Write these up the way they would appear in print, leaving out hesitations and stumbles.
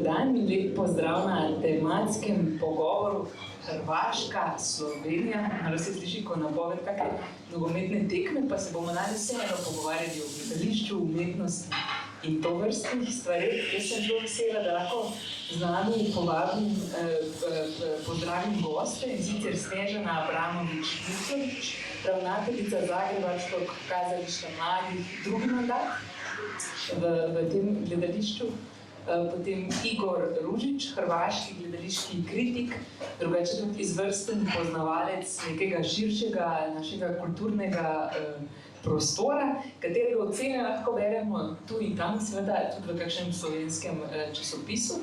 dan in lep pozdrav na tematskem pogovoru Hrvaška, Slovenija. Malo se sliši kot napoved take nogometne tekme, pa se bomo danes vseeno pogovarjali o gledališču, umetnosti in tovrstnih stvareh. Jaz sem zelo vesela, da lahko z nami povabim, pozdravim goste, in sicer Snežana Abramović-Vučković, ravnateljica Zagrebačkog kazališča mladih, drugi mandat v tem gledališču. Potem Igor Ružić, hrvaški gledališki kritik, drugače tudi izvrsten poznavalec nekega širšega našega kulturnega prostora, katerega ocene lahko beremo tu in tam, seveda tudi v kakšnem slovenskem časopisu.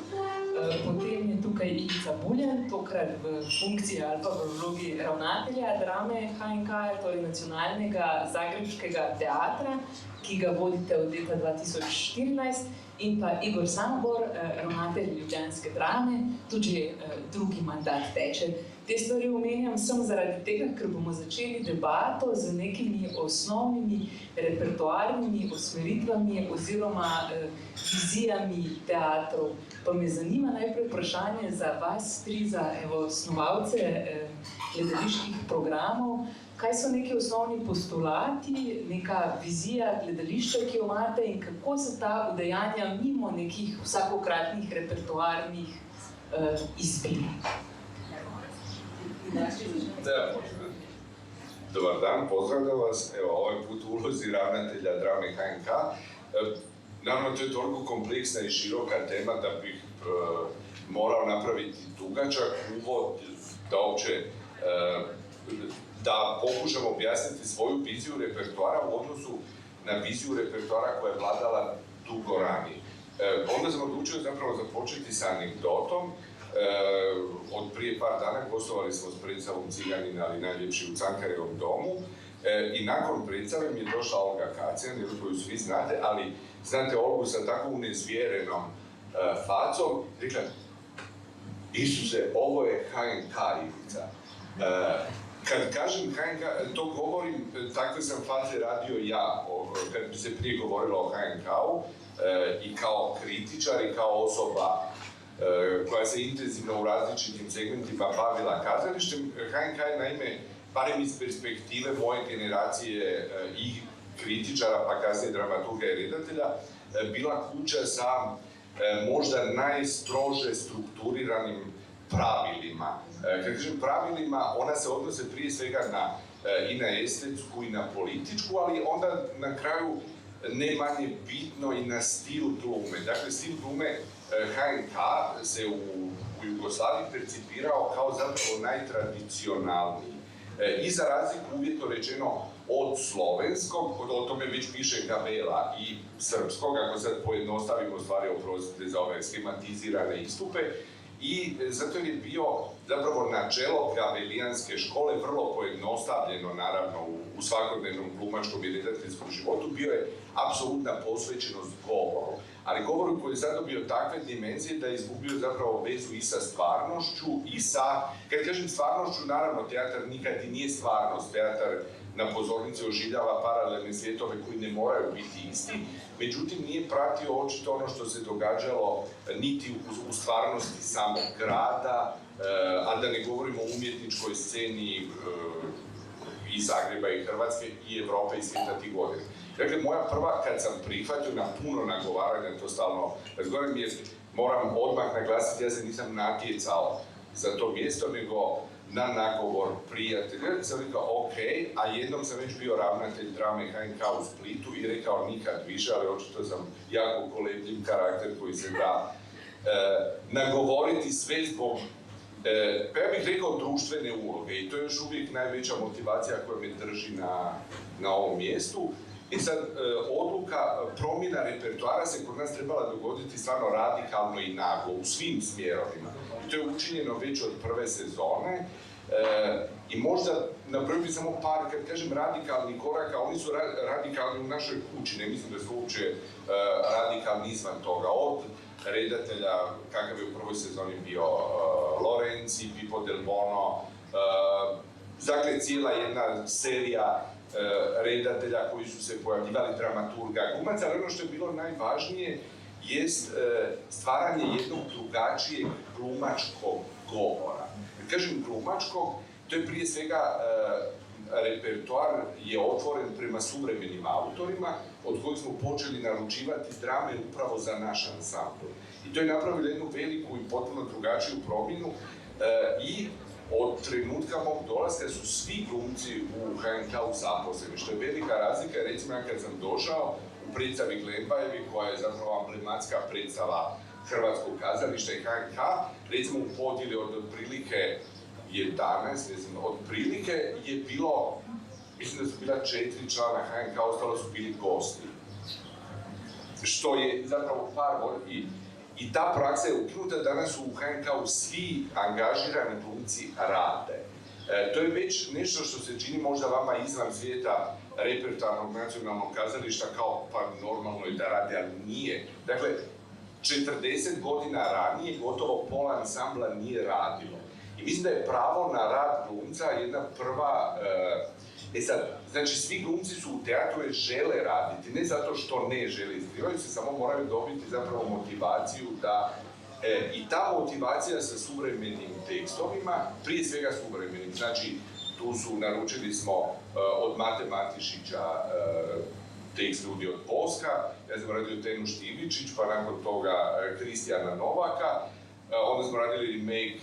Potem je tukaj Ivica Buljan, tokrat v funkciji ali pa v vlogi ravnatelja drame HNK, torej Nacionalnega zagrebškega teatra, ki ga vodite od leta 2014, in pa Igor Samobor, ravnatelj ljubljanske drame, tudi drugi mandat teče. Te stvari omenjam samo zaradi tega, ker bomo začeli debato z nekimi osnovnimi repertoarnimi usmeritvami oziroma vizijami teatrov. Pa me zanima najprej vprašanje za vas tri, za snovalce gledaliških programov. Kaj so neki osnovni postulati, neka vizija gledališča, ki jo imate, in kako se ta udejanja mimo nekih vsakokratnih repertoarnih izbir? Dobar dan, pozdravljam vas. Evo, ovaj put u ulozi ravnatelja drame HNK. Naravno, to je toliko kompleksna i široka tema da bih morao napraviti dugačak uvod da pokušam objasniti svoju viziju repertoara u odnosu na viziju repertoara koja je vladala dugo ranije. Onda sam odlučio zapravo započeti sa anegdotom. Od prije par dana gostovali smo s predstavom Ciganina, ali najljepši u Cankarevom domu. I nakon predstave mi je došla Olga Kacijan, koju svi znate, ali znate Olgu sa tako unezvjerenom facom. Rekla, Isuse, ovo je HNK, Ivica. Kad kažem HNK, to govorim, takve sam faze radio ja, kad bi se prije govorilo o HNK-u, i kao kritičar i kao osoba koja se intenzivno u različitim segmentima bavila kazalištem. HNK je naime, barem iz perspektive moje generacije i kritičara, pa kasnije dramaturga i redatelja, bila kuća sa možda najstrože strukturiranim pravilima. Kad kažem pravilima, ona se odnose prije svega i na estetsku i na političku, ali onda na kraju ne manje bitno i na stil glume. Dakle, stil glume HNK se u Jugoslaviji percipirao kao zapravo najtradicionalniji. I za razliku, uvjetno rečeno, od slovenskog, o tome već piše Gabela, i srpskog, ako sad pojednostavimo stvari, oprostite za ove schematizirane istupe, i zato je bio zapravo načelo gabelijanske škole vrlo pojednostavljeno, naravno, u svakodnevnom glumačkom i redateljskom životu, bio je apsolutna posvećenost govoru. Ali govoru koji je zadobio takve dimenzije da je izgubio zapravo vezu i sa stvarnošću i sa, kad kažem stvarnošću, naravno, teatar nikad i nije stvarnost, teatar na pozornici oživljava paralelne svjetove koji ne moraju biti isti, međutim nije pratio očito ono što se događalo niti u stvarnosti samog grada, a da ne govorimo o umjetničkoj sceni i Zagreba i Hrvatske i Evrope i svijeta tih godina. Dakle, moja prva, kad sam prihvatio na puno nagovaranja, to stalno razgovaram, jer moram odmah naglasiti, ja se nisam natjecao za to mjesto, nego na nagovor prijatelja, sam rekao ok, a jednom sam već bio ravnatelj drame HNK u Splitu i rekao nikad više, ali očito sam jako kolebljiv karakter koji se da nagovoriti sve zbog, pa ja bih rekao, društvene uloge, i to je još uvijek najveća motivacija koja me drži na ovom mjestu. I sad, odluka promjena repertoara se kod nas trebala dogoditi stvarno radikalno i naglo, u svim smjerovima. I to je učinjeno već od prve sezone. I možda napravio bi samo par, kad kažem radikalnih koraka, oni su radikalni u našoj kući, ne mislim da su uopće radikalni izvan toga. Od redatelja, kakav je u prvoj sezoni bio Lorenzi, Pippo Del Bono, dakle cijela jedna serija redatelja koji su se pojavljivali, dramaturga, glumaca, ali ono što je bilo najvažnije jest stvaranje jednog drugačijeg glumačkog govora. Kad kažem glumačkog, to je prije svega repertoar je otvoren prema suvremenim autorima, od kojih smo počeli naručivati drame upravo za naš ansambl. I to je napravilo jednu veliku i potpuno drugačiju promjenu i od trenutka mog dolaska su svi glumci u HNK-u zaposleni, što je velika razlika. Recimo, ja kad sam došao u predstavi Glembajevi, koja je zapravo emblematska predstava Hrvatskog kazališta i HNK, recimo u podjeli od otprilike 11, otprilike je bilo, mislim da su bila 4 člana HNK, ostalo su bili gosti. Što je zapravo par godina. I ta praksa je ukinuta, danas u HNK-u svi angažirani glumci rade. To je već nešto što se čini možda vama izvan svijeta repertoarnog nacionalnog kazališta kao pa normalno je da rade, ali nije. Dakle, 40 godina ranije gotovo pola ansambla nije radilo. I mislim da je pravo na rad glumca jedna prva... znači, svi glumci su u teatru jer žele raditi, ne zato što ne žele, skrivaju se, samo moraju dobiti zapravo motivaciju da... I ta motivacija sa suvremenim tekstovima, prije svega suvremenim, znači, tu su, naručili smo od Mate Matišića tekst Ljudi od Boska, ja sam radio Tenu Štivičić, pa nakon toga Kristijana Novaka, onda smo radili remake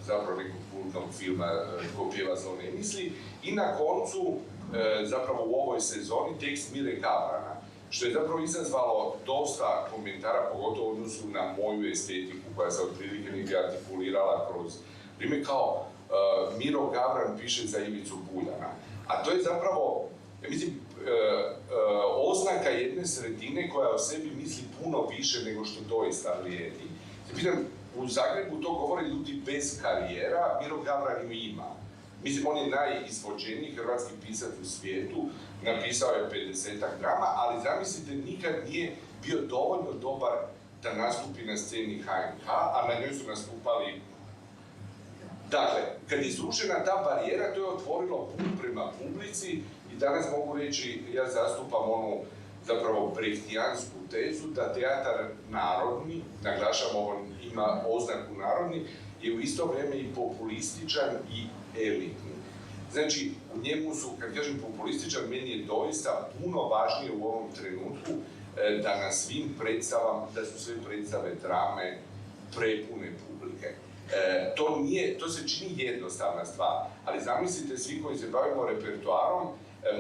zapravo nekog kultnog filma Ko pjeva zlo ne misli i na koncu, zapravo u ovoj sezoni, tekst Mire Gavrana, što je zapravo izazvalo dosta komentara, pogotovo u odnosu na moju estetiku koja se otprilike negdje artikulirala kroz vrijeme kao Miro Gavran piše za Ivicu Buljana. A to je zapravo, ja mislim, oznaka jedne sredine koja o sebi misli puno više nego što doista vrijedi. Pitam, u Zagrebu to govore ljudi bez karijera, Miro Gavran ima. Mislim, on je najizvođeniji hrvatski pisac u svijetu, napisao je 50-ak drama, ali zamislite, nikad nije bio dovoljno dobar da nastupi na sceni HNK, a na njoj su nastupali. Dakle, kad je srušena ta barijera, to je otvorilo put prema publici i danas mogu reći, ja zastupam onu zapravo brehtijansku tezu da teatar narodni, naglašam ovo, ima oznaku narodni, je u isto vrijeme i populističan i elitni. Znači, u njemu su, kad kažem populističan, meni je doista puno važnije u ovom trenutku da na svim predstavama, da su sve predstave drame prepune publike. To se čini jednostavna stvar, ali zamislite svi koji se bavimo repertoarom,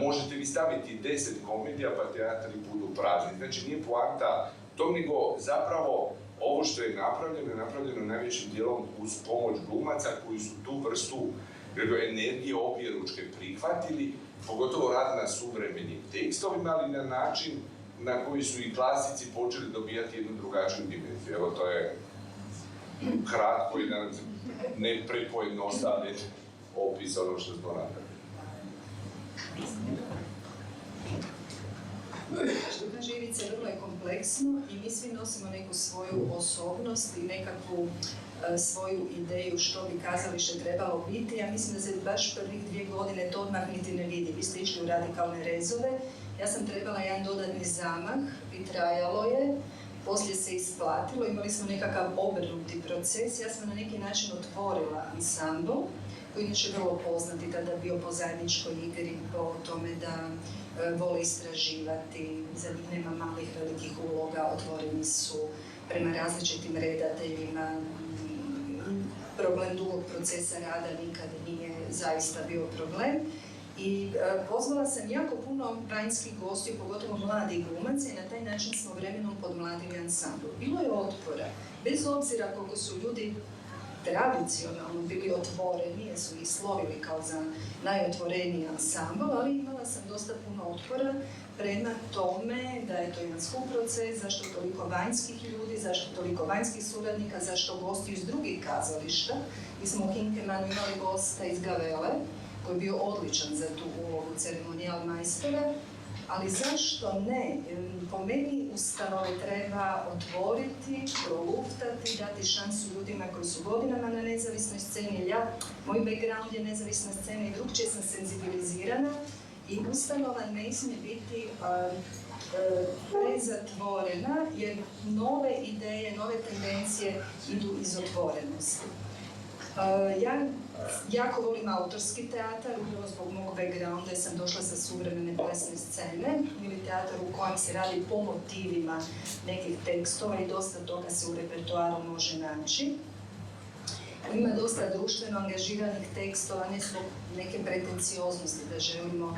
možete vi staviti 10 komedija pa teatri budu prazni. Znači nije poanta tom, nego zapravo ovo što je napravljeno najvećim dijelom uz pomoć glumaca koji su tu vrstu energije objeručke prihvatili, pogotovo rad na suvremenim tekstovima, ali na način na koji su i klasici počeli dobijati jednu drugačiju dimenziju. Evo, to je kratko i ne prepojednostavljen opis ono što smo napravili. Što kaže Ivica, vrlo je kompleksno i mi svi nosimo neku svoju osobnost i nekakvu svoju ideju što bi kazalište trebalo biti. Ja mislim da se baš prvih 2 godine to odmah niti ne vidi. Vi ste išli u radikalne rezove. Ja sam trebala jedan dodatni zamah i trajalo je. Poslije se isplatilo, imali smo nekakav obrnuti proces. Ja sam na neki način otvorila ansambl, koji inače vrlo poznati, tada bio po zajedničkoj igri, po tome da vole istraživati, za njih nema malih velikih uloga, otvoreni su prema različitim redateljima. Problem dugog procesa rada nikad nije zaista bio problem. I pozvala sam jako puno vanjskih gostiju, pogotovo mladih glumaca, i na taj način smo vremenom podmladili ansambl. Bilo je otpora, bez obzira koliko su ljudi tradicionalno bili otvoreni, jer su ih slovili kao za najotvoreniji ansambl, ali imala sam dosta puno otpora prema tome da je to jedan skup proces, zašto toliko vanjskih ljudi, zašto toliko vanjskih suradnika, zašto gosti iz drugih kazališta. Mi smo u Hinkemanu imali gosta iz Gavele, koji je bio odličan za tu ulogu ceremonijal majstora, ali zašto ne? Po meni ustanove treba otvoriti, proluftati, dati šansu ljudima koji su godinama na nezavisnoj sceni. Moj background je nezavisna scena i drugčije sam senzibilizirana i ustanova ne smije biti prezatvorena, jer nove ideje, nove tendencije idu iz otvorenosti. Ja jako volim autorski teatar, upravo zbog mog backgrounda jer sam došla sa suvremene plesne scene, ili teatar u kojem se radi po motivima nekih tekstova i dosta toga se u repertoaru može naći. Ima dosta društveno angažiranih tekstova, ne zbog neke pretencioznosti da želimo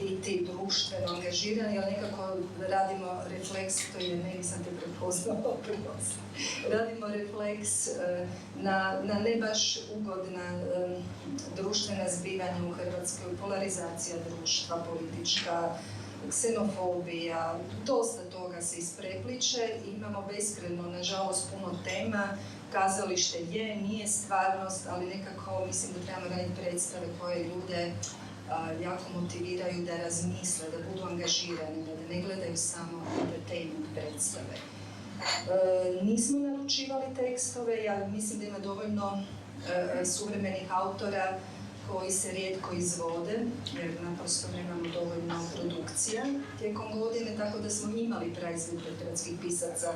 biti društveno angažirani, ali nekako radimo refleks, to je, ne, nisam te prepoznala, radimo refleks na ne baš ugodna društvena zbivanja u Hrvatskoj, polarizacija društva, politička, ksenofobija, dosta toga se isprepliče, imamo beskrajno, nažalost, puno tema, kazalište je, nije stvarnost, ali nekako mislim da trebamo raditi predstave koje ljude jako motiviraju da razmisle, da budu angažirani, da ne gledaju samo entertainment predstave. Nismo naručivali tekstove, ja mislim da ima dovoljno suvremenih autora koji se rijetko izvode, jer naprosto nemamo dovoljno produkcija tijekom godine, tako da smo imali praizvedbe hrvatskih pisaca.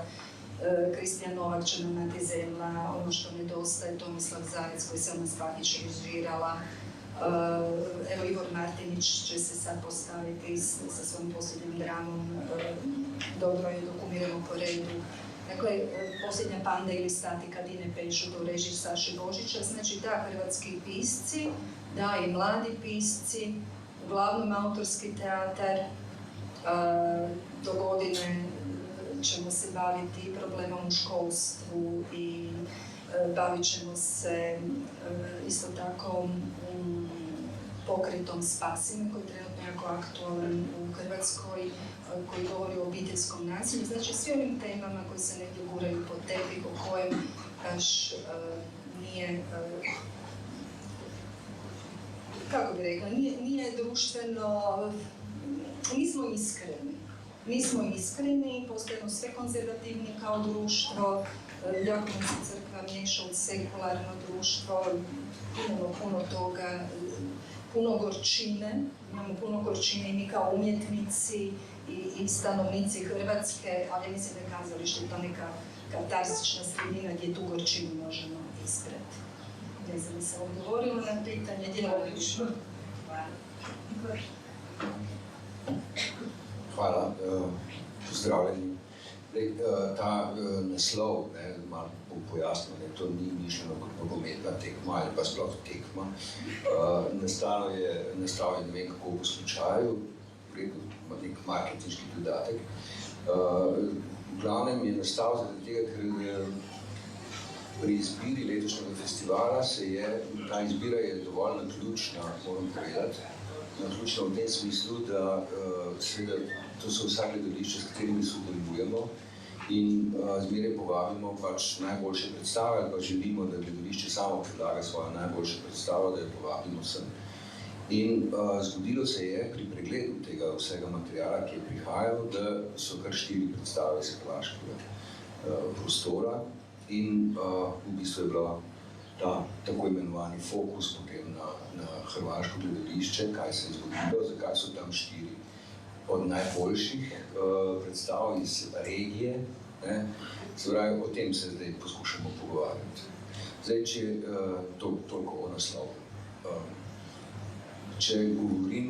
Kristijan Novak će nam dati Zemlja, ono što nedostaje, Tomislav Zajec koji se Selma Spahić režirala. Evo Ivor Martinić će se sad postaviti sa svojom posljednjom dramom, dobro je dokumirano po redu. Dakle, posljednja Panda ili Statika Dine Pešuta u režiji Saše Božića, znači da hrvatski pisci, da i mladi pisci, uglavnom autorski teatar, do godine ćemo se baviti problemom u školstvu i bavit ćemo se isto tako pokretom Spasimo, koji je trenutno jako aktualan u Hrvatskoj, koji govori o obiteljskom nasilju. Znači, svi ovim temama koji se negdje guraju pod tepih, o kojem baš nije, kako bi rekla, nije društveno, nismo iskreni, postajemo sve konzervativni kao društvo, jako nam se crkva miješa u sekularno društvo, imamo puno toga, puno gorčine, imamo puno gorčine i mi kao umjetnici i stanovnici Hrvatske, ali ja mislim da je kazalište to neka katarzična sredina gdje tu gorčinu možemo isprati. Ne znam, sam odgovorila na pitanje, djelovično. Hvala, pozdravljeni. Ta naslov, malo pojasnil, to ni mišljeno kot nogometna tekma ali pa sploh tekma. Nastal je, ne vem kako v slučaju, ima nek marketinški dodatek. V glavnem je nastal zaradi tega, ker pri izbiri letošnjega festivala ta izbira je dovolj naključna, moram povedati. Naključno v tem smislu, da seveda to so vsa gledališča, s katerimi sodelujemo in zmeraj povabimo pač najboljše predstave, ali pa želimo, da gledališče samo predlaga svojo najboljše predstavo, da jo povabimo sem. In zgodilo se je pri pregledu tega vsega materiala, ki je prihajal, da so kar 4 predstave iz hrvaškega prostora in v bistvu je bila ta tako imenovani fokus potem na hrvaško gledališče, kaj se je zgodilo, zakaj so tam 4 od najboljših predstav iz regije. Se pravi, o tem se zdaj poskušamo pogovarjati. Zdaj, če toliko o naslovu. Če govorim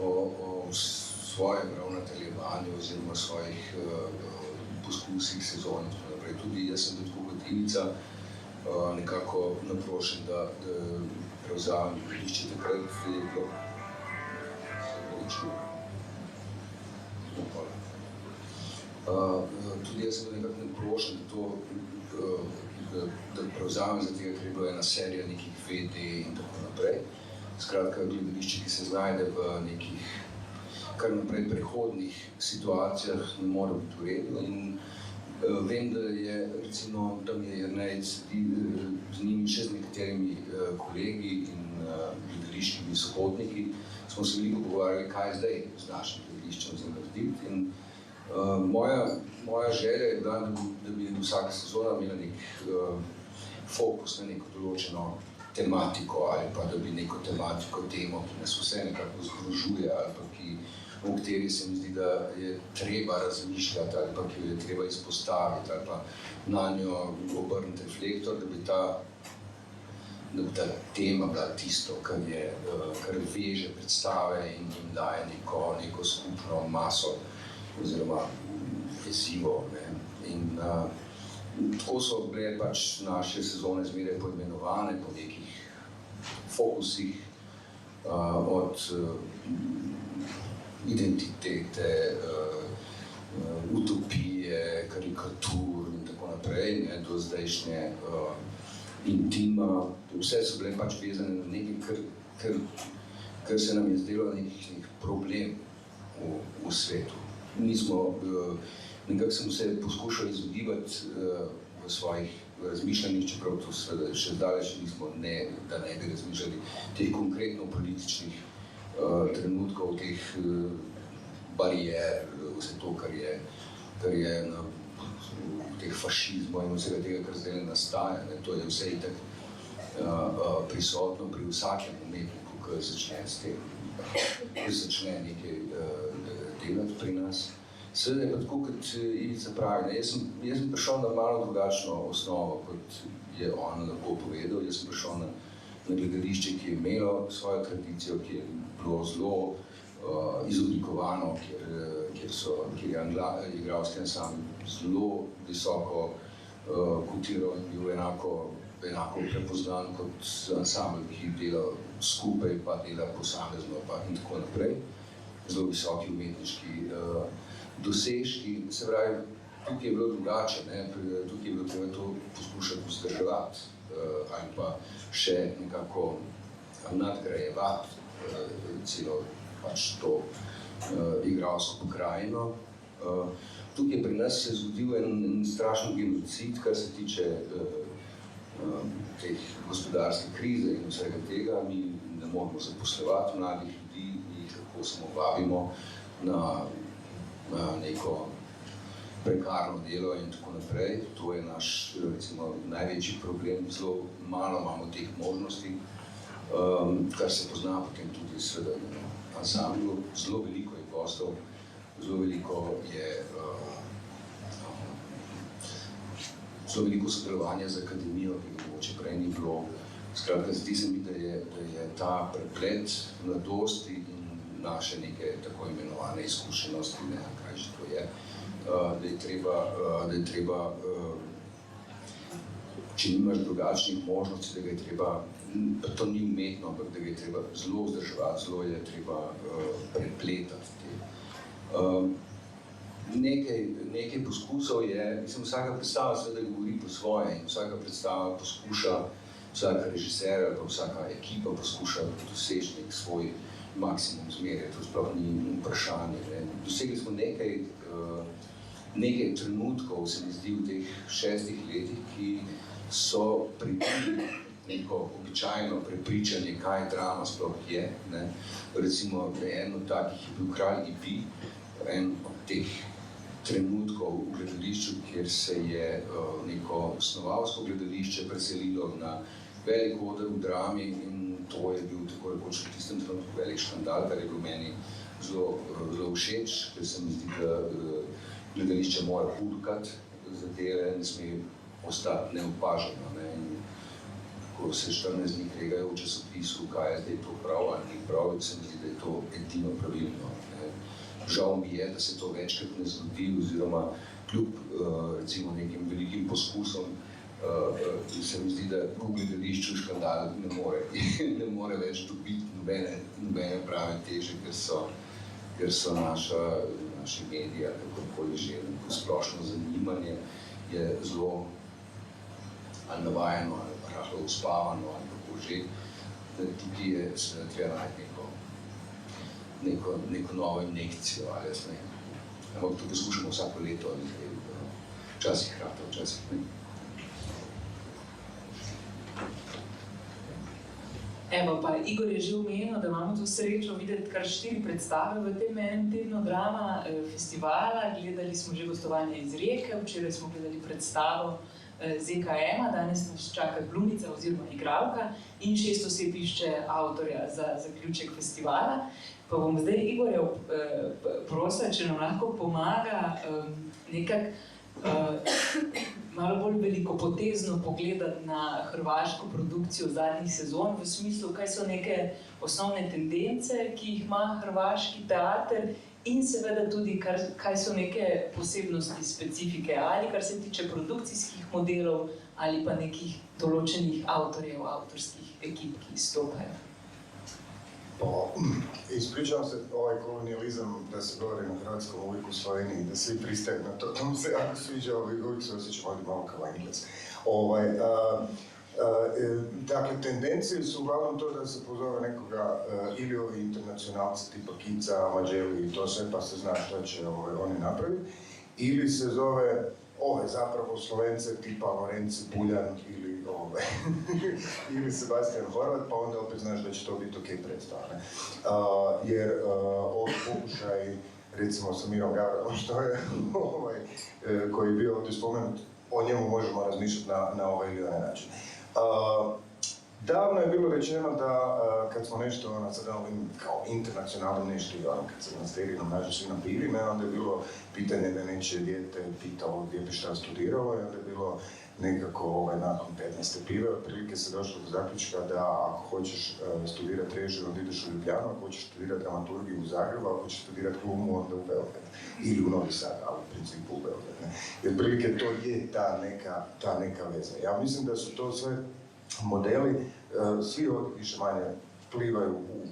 o svojem ravnateljevanju oziroma svojih poskusih sezon in tako naprej. Tudi jaz sem tako kot Ivica nekako naprošen, da prevzamem gledališče takrat, da je bilo tudi jaz sem nekako naprošen, da prevzamem za tega, ker je bila ena serija nekih VD in tako naprej. Skratka, gledališče, ki se znajde v nekih kar naprej prehodnih situacijah, ne more biti v redu. In vem, da je recimo tam je Jernej sedi z njimi še z nekaterimi kolegi in gledališkimi sohodniki. Smo se veliko pogovarjali, kaj je zdaj z našim gledališčem za narediti. In moja želja je bila, da bi vsaka sezona imela nek fokus na neko določeno tematiko ali pa da bi neko tematiko, temo, ki nas vse nekako združuje ali pa o kateri se mi zdi, da je treba razmišljati ali pa ki jo je treba izpostaviti ali pa na njo obrniti reflektor, da bi ta tema bila tisto, kar veže predstave in jim daje neko skupno maso oziroma vezivo. In tako so bile pač naše sezone zmeraj poimenovane po nekih fokusih, od identitete, utopije, karikatur in tako naprej, do zdajšnje intima. Vse so bile pač vezane na nekaj, kar se nam je zdelo nek problem v svetu. Nekako smo se poskušali izogibati v svojih razmišljanjih, čeprav to seveda še zdaleč nismo, da ne bi razmišljali teh konkretno političnih trenutkov, teh barijer, vse to, kar je teh fašizmov in vsega tega, kar zdaj nastaja. To je vse itak prisotno pri vsakem umetniku, ki začne s tem, ki začne nekaj delati pri nas. Seveda je pa tako, kot Ivica pravi, jaz sem prišel na malo drugačno osnovo, kot je on lepo povedal. Jaz sem prišel na gledališče, ki je imelo svojo tradicijo, ki je bilo zelo izoblikovano, kjer je igralski ansambl zelo visoko kotiral in bil enako prepoznan kot ansambl, ki dela skupaj, pa dela posamezno, pa in tako naprej. Zelo visoki umetniški dosežki. Se pravi, tukaj je bilo drugače, tukaj je bilo treba to poskušati vzdrževati ali pa še nekako nadgrajevati celo pač to igralsko pokrajino. Tukaj pri nas se je zgodil en strašen genocid, kar se tiče teh gospodarske krize in vsega tega. Mi ne moramo zaposlovati mladih ljudi, jih lahko samo vabimo na neko prekarno delo in tako naprej. To je naš, recimo, največji problem. Zelo malo imamo teh možnosti, kar se pozna potem tudi seveda na ansamblu. Zelo veliko je gostov, zelo veliko sodelovanja z akademijo, ki ga mogoče prej ni bilo. Skratka, zdi se mi, da je ta preplet mladosti in naše neke tako imenovane izkušenosti, kaj že to je, da je treba, če nimaš drugačnih možnosti, da ga je treba, pa to ni umetno, ampak da ga je treba zelo vzdrževati, zelo je treba prepletati. Nekaj poskusov je, mislim, vsaka predstava seveda govori po svoje in vsaka predstava poskuša, vsaka režiser ali pa vsaka ekipa poskuša doseči nek svoj maksimum zmeraj, to sploh ni vprašanje. Dosegli smo nekaj trenutkov, se mi zdi, v teh 6 letih, ki so pripili neko običajno prepričanje, kaj drama sploh je. Recimo, en od takih je bil Kralj Gibi, en od teh trenutkov v gledališču, kjer se je neko snovalsko gledališče preselilo na velik oder v drami in to je bil tako rekoč v tistem trenutku velik škandal, kar je bilo meni zelo všeč, ker se mi zdi, da gledališče mora purkati, zadeve ne sme ostati neopaženo. Ko se 14 dni kregajo v časopisu, kaj je zdaj to prav ali ni prav, se mi zdi, da je to edino pravilno. Žal mi je, da se to večkrat ne zgodi, oziroma kljub recimo nekim velikim poskusom, se mi zdi, da v gledališču škandal ne more več dobiti nobene prave teže, ker so naši mediji ali kakorkoli že, splošno zanimanje je zelo ali navajeno, ali rahlo uspavano, ali kako že. Tukaj je seveda treba najti neko novo injekcijo, ali jaz ne. Ampak to poskušamo vsako leto, včasih hrata, včasih ne. Evo, pa Igor je že omenil, da imamo to srečo videti kar 4 predstave v tem enem tednu drama festivala. Gledali smo že gostovanje iz Rijeke, včeraj smo gledali predstavo ZKM-a, danes nas čaka glumica oziroma igralka in 6 oseb išče avtorja za zaključek festivala. Pa bom zdaj Igorja prosila, če nam lahko pomaga nekako malo bolj velikopotezno pogledati na hrvaško produkcijo zadnjih sezon, v smislu, kaj so neke osnovne tendence, ki jih ima hrvaški teater, in seveda tudi, kaj so neke posebnosti, specifike, ali kar se tiče produkcijskih modelov, ali pa nekih določenih avtorjev, avtorskih ekip, ki izstopajo. Ispričavam se, ovaj kolonijalizam da se govori na hrvatskom uvijek u Sloveniji, da svi pristaju na to mi se jako sviđa, uvijek se osjećam ovdje malo kao Englec. Dakle, tendencije su uglavnom to da se pozove nekoga ili ovi internacionalci tipa Kica, Mađeli i to sve, pa se zna što će oni napraviti, ili se zove zapravo Slovence tipa Lorenci Buljan ili Sebastian Horvat, pa onda opet znaš da će to biti ok predstava. Jer ovi pokušaj, recimo sa Mirom Gavranom, što je, koji je bio ovdje spomenut, o njemu možemo razmišljati na ovaj ili onaj način. Davno je bilo rečeno da kad smo nešto kao internacionalno nešto, kad se na sterinom nađu svi na pivi, onda je bilo pitanje da neće dijete pitalo gdje bi šta studiralo i onda je bilo nekako nakon 15. pive, otprilike se došlo do zaključka da ako hoćeš studirati režiju, onda ideš u Ljubljanu, ako hoćeš studirati dramaturgiju u Zagrebu, ako hoćeš studirati glumu, onda u Beograd. Ili u Novi Sad, ali u principu u Beograd. I otprilike to je ta neka veza. Ja mislim da su to sve modeli, svi ovdje više manje plivaju u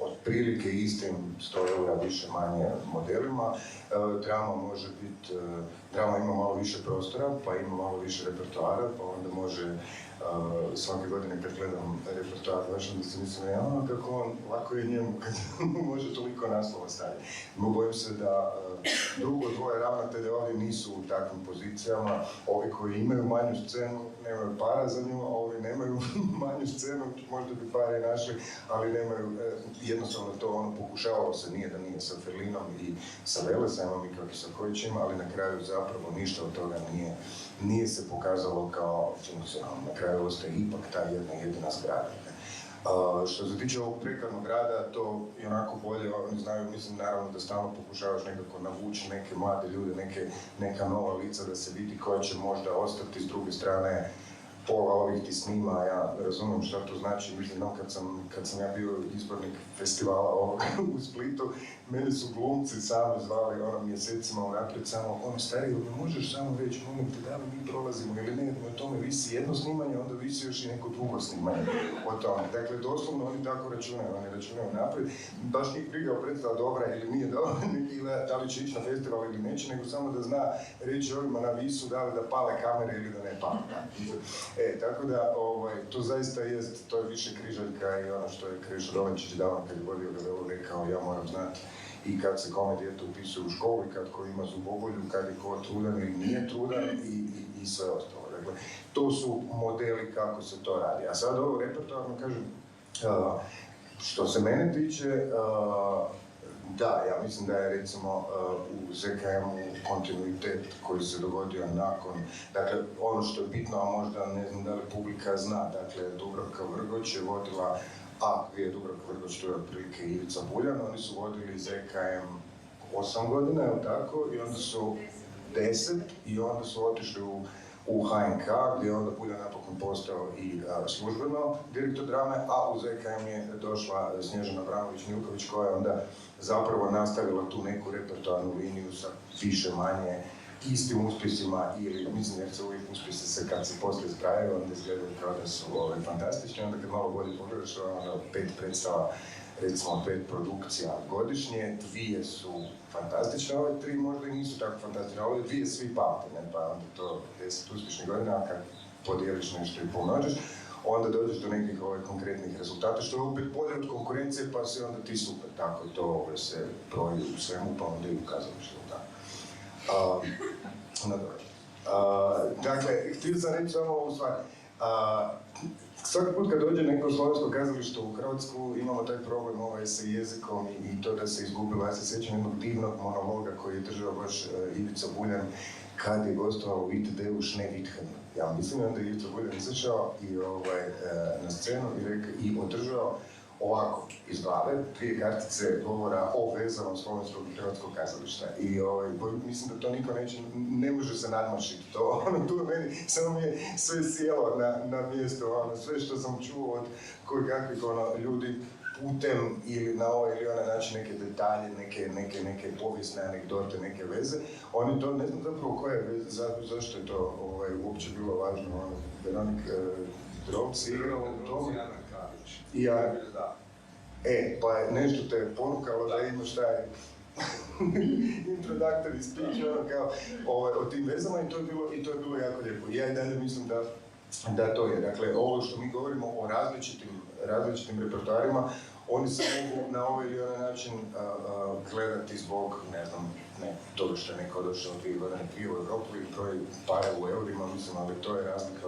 otprilike istim 100 eura više manje modelima. Drama može biti, drama ima malo više prostora, pa ima malo više repertoara, pa onda može svake godine kad gledam repertoar, baš onda se mislim, kako on, lako je njemu kad može toliko naslova staviti. Bojim se da drugo dvoje ravnatelja ovdje nisu u takvim pozicijama, ovi koji imaju manju scenu nemaju para za nju, a ovi nemaju manju scenu, možda bi pare našli, ali nemaju, jednostavno to pokušavalo se, nije da nije sa Ferlinom i sa Velesajmom i kako i sa Kojićima, ali na kraju zapravo ništa od toga nije se pokazalo kao funkcionalno. Na kraju ostaje ipak ta jedna jedina zgrada. Što se tiče ovog prekarnog rada, to je onako bolje, oni znaju, mislim naravno da stalno pokušavaš nekako navući neke mlade ljude, neka nova lica da se vidi koja će možda ostati. S druge strane, pola ovih ti snima, ja razumijem šta to znači, mislim, kad sam ja bio izbornik festivala u Splitu, mene su glumci sami zvali mjesecima unaprijed, samo stariji, možeš samo reći, molim te, da li mi prolazimo ili ne, o tome visi jedno snimanje, onda visi još i neko drugo snimanje o tome. Dakle, doslovno oni tako računaju naprijed, baš njih briga o predstava dobra ili nije dobra, ili da li će ići na festival ili neće, nego samo da zna reći ovima na visu da li da pale kamere ili da ne pale. Tako da, to zaista jest, to je više križaljka i ono što je Krešo Dolenčić davno kad je vodio Gavelu rekao, ja moram znati i kad se kome dijete upisuje u školu i kad ko ima zubobolju, kad je ko trudan ili nije trudan i sve ostalo. Dakle, to su modeli kako se to radi. A sad ovo repertoarno kažem, što se mene tiče, da, ja mislim da je recimo u ZKM-u kontinuitet koji se dogodio nakon, dakle ono što je bitno, a možda ne znam da li publika zna, dakle Dubravka Vrgoč je vodila, gdje je Dubravka Vrgoč, to je otprilike Ivica Buljan, oni su vodili ZKM 8 godina, je tako, i onda su 10 i onda su otišli u HNK, gdje je onda Buljan napokon postao i službeno direktor drame, a u ZKM je došla Snježana Abramović-Milković koja je onda zapravo nastavila tu neku repertoarnu liniju sa više manje istim uspjesima ili, mislim, jer se uvijek uspjesi se kad se poslije zbrajaju, onda izgledaju kao da su fantastični, onda kad malo bolje pogledaš, 5 predstava, recimo 5 produkcija godišnje, 2 su fantastične, ove 3 možda i nisu tako fantastične, ove 2 svi pamte, pa onda to 10 uspješnih godina, a kad podijeliš nešto i pomnožiš, onda dođeš do nekih konkretnih rezultata, što je opet bolje od konkurencije, pa si onda ti super, tako to se proji u svemu, pa onda i ukazališ rezultata. Dakle, htio sam reći samo ovu stvar. Svaki put kad dođe neko slovensko kazalište u Hrvatsku, imamo taj problem sa jezikom i to da se izgubilo. Ja se sjećam jednog divnog monologa koji je držao baš Ivica Buljan kad je gostovao u ITD-u Šne Vithen. Ja mislim da je Ivica Buljan izašao i na scenu i održao ovako, iz glave, 2 kartice govora o vezama slovenskog i hrvatskog kazališta. I mislim da to niko ne može se nadmašiti. To, tu meni, samo mi je sve sjelo na mjesto, sve što sam čuo od kakvih ljudi putem ili na ovaj ili onaj način neke detalje, neke povijesne anegdote, neke veze. Oni to, ne znam zapravo koja je veza, zašto je to uopće bilo važno. Veronik Drovci igrao u tom. Pa je nešto te ponukalo da imaš taj introductory speech o tim vezama i to je bilo jako lijepo. Ja i dalje mislim da to je. Dakle, ovo što mi govorimo o različitim repertoarima, oni se mogu na ovaj ili onaj način gledati zbog, ne znam, toga što je neko došao 2 godine prije u Evropu i broji pare u eurima, mislim, ali to je razlika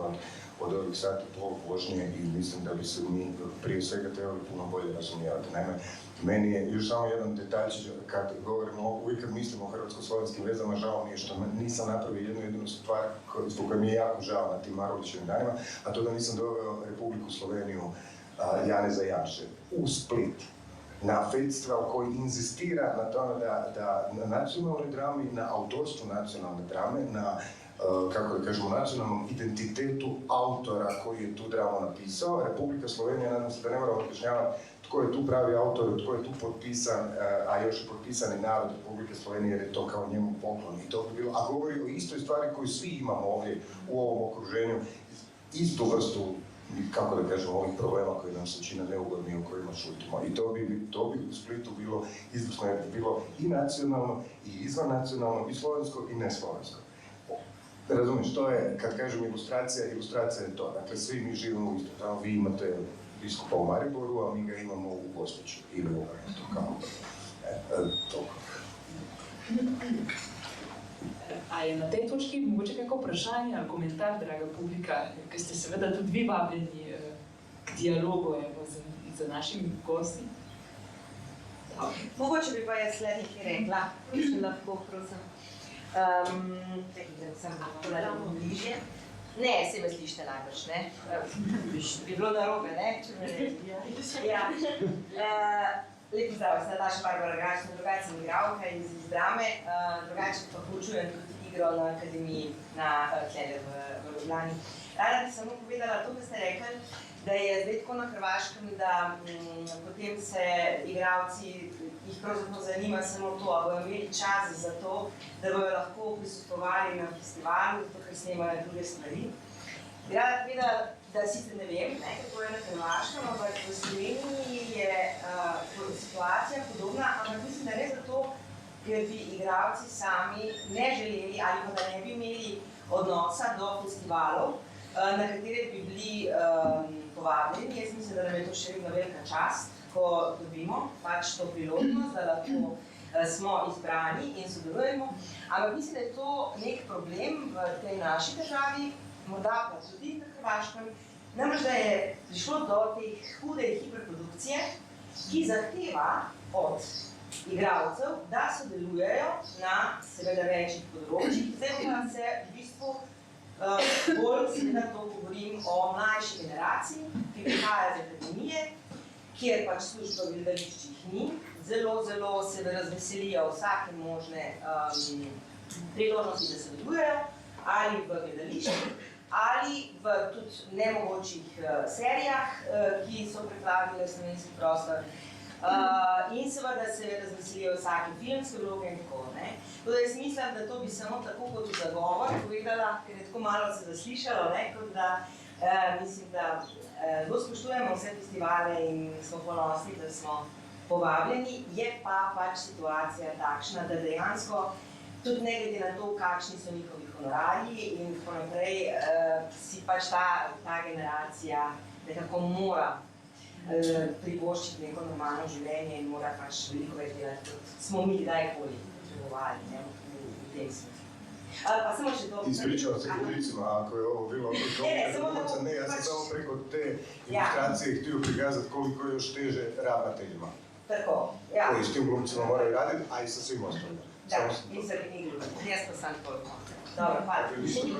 od ovih sati pol vožnje i mislim da bi se mi prije svega trebali puno bolje razumijevati. Naime, meni je još samo jedan detaljčić kad govorimo, uvijek kad mislimo o hrvatsko-slovenskim vezama, žao mi je što nisam napravio jednu stvar zbog koje mi je jako žao na tim Marulićevim danima, a to da nisam doveo Republiku Sloveniju Janeza Janše u Split na festival koji inzistira na tome da na nacionalnoj drami, na autorstvu nacionalne drame, na kako da kažemo, nacionalnom identitetu autora koji je tu dramu napisao. Republika Slovenija, nadam se da ne moramo objašnjavati tko je tu pravi autor, tko je tu potpisan, a još je potpisan i narod Republike Slovenije jer je to kao njemu poklon. I to bi bilo, a govori o istoj stvari koju svi imamo ovdje u ovom okruženju, istu vrstu, kako da kažemo, ovih problema koji nam se čine neugodni u kojima šutimo. I to bi u Splitu bilo izvrsno, jer bi bilo i nacionalno, i izvannacionalno, i slovensko, i neslovensko. Razumiješ, to je, kad kažem ilustracija je to. Dakle, svi mi živimo u isto. Tamo vi imate biskupa u Mariboru, a mi ga imamo u Gospiću ili u Vratu, kao toliko. A je na tej točki mogoče kako vprašanje ali komentar, draga publika, ker ste seveda tudi vi vabljeni k dialogu z našimi gosti? Mogoče bi pa jaz le nekaj rekla, če lahko, prosim. Da sem lahko bližje. Ne, se me slišite najbrž, ne? Bi bilo narobe, ne? Če me ne. Ja. Lep pozdrav, sem Nataša Barbara Gač, drugače sem igralka iz drame, drugače pa poučujem tudi igro na akademiji tlele v Ljubljani. Rada bi samo povedala to, da ste rekli, da je zdaj tako na Hrvaškem, da potem se igralci, jih pravzaprav zanima samo to, a bojo imeli čas za to, da bojo lahko prisostvovali na festivalu, zato ker snemajo druge stvari. Bi rada povedala, da sicer ne vem, kako je na Hrvaškem, ampak v Sloveniji je situacija podobna, ampak mislim, da ne zato, ker bi igralci sami ne želeli ali pa da ne bi imeli odnosa do festivalov, na katere bi bili povabljeni. Jaz mislim, da nam je to še vedno velika čast, ko dobimo pač to priložnost, da lahko smo izbrani in sodelujemo. Ampak mislim, da je to nek problem v tej naši državi, morda pa tudi na Hrvaškem, namreč da je prišlo do te hude hiperprodukcije, ki zahteva od igralcev, da sodelujejo na seveda večjih področjih. Zdaj pa se v bistvu bolj seveda to govorim o mlajši generaciji, ki prihaja z akademije, kjer pač služba v gledališčih ni. Zelo se razveselijo vsake možne priložnosti, da sodelujejo ali v gledališčih, ali v tudi nemogočih serijah, ki so preplavile slovenski prostor. In seveda se razveselijo vsake filmske vloge in tako. Tako da jaz mislim, da to bi samo tako kot v zagovor povedala, ker je tako malo se zaslišalo, kot da mislim, da zelo spoštujemo vse festivale in smo ponosni, da smo povabljeni, je pa pač situacija takšna, da dejansko tudi ne glede na to, kakšni so njihovi honorarji in tako naprej, si pač ta generacija nekako mora privoščiti neko normalno življenje in mora pač veliko več delati, kot smo mi kdajkoli potrebovali v tem smislu. Pa samo še to... Ispričala se publicima, ako je ovo bilo ne, ja sam samo preko te ilustracije htio prikazati koliko je još teže ravnateljima. Tako, ja. Koji s tim glumcima moraju raditi, a i sa svim ostalim. Da, i sa njim glumcima, jaz pa sam toliko. Dobro, hvala.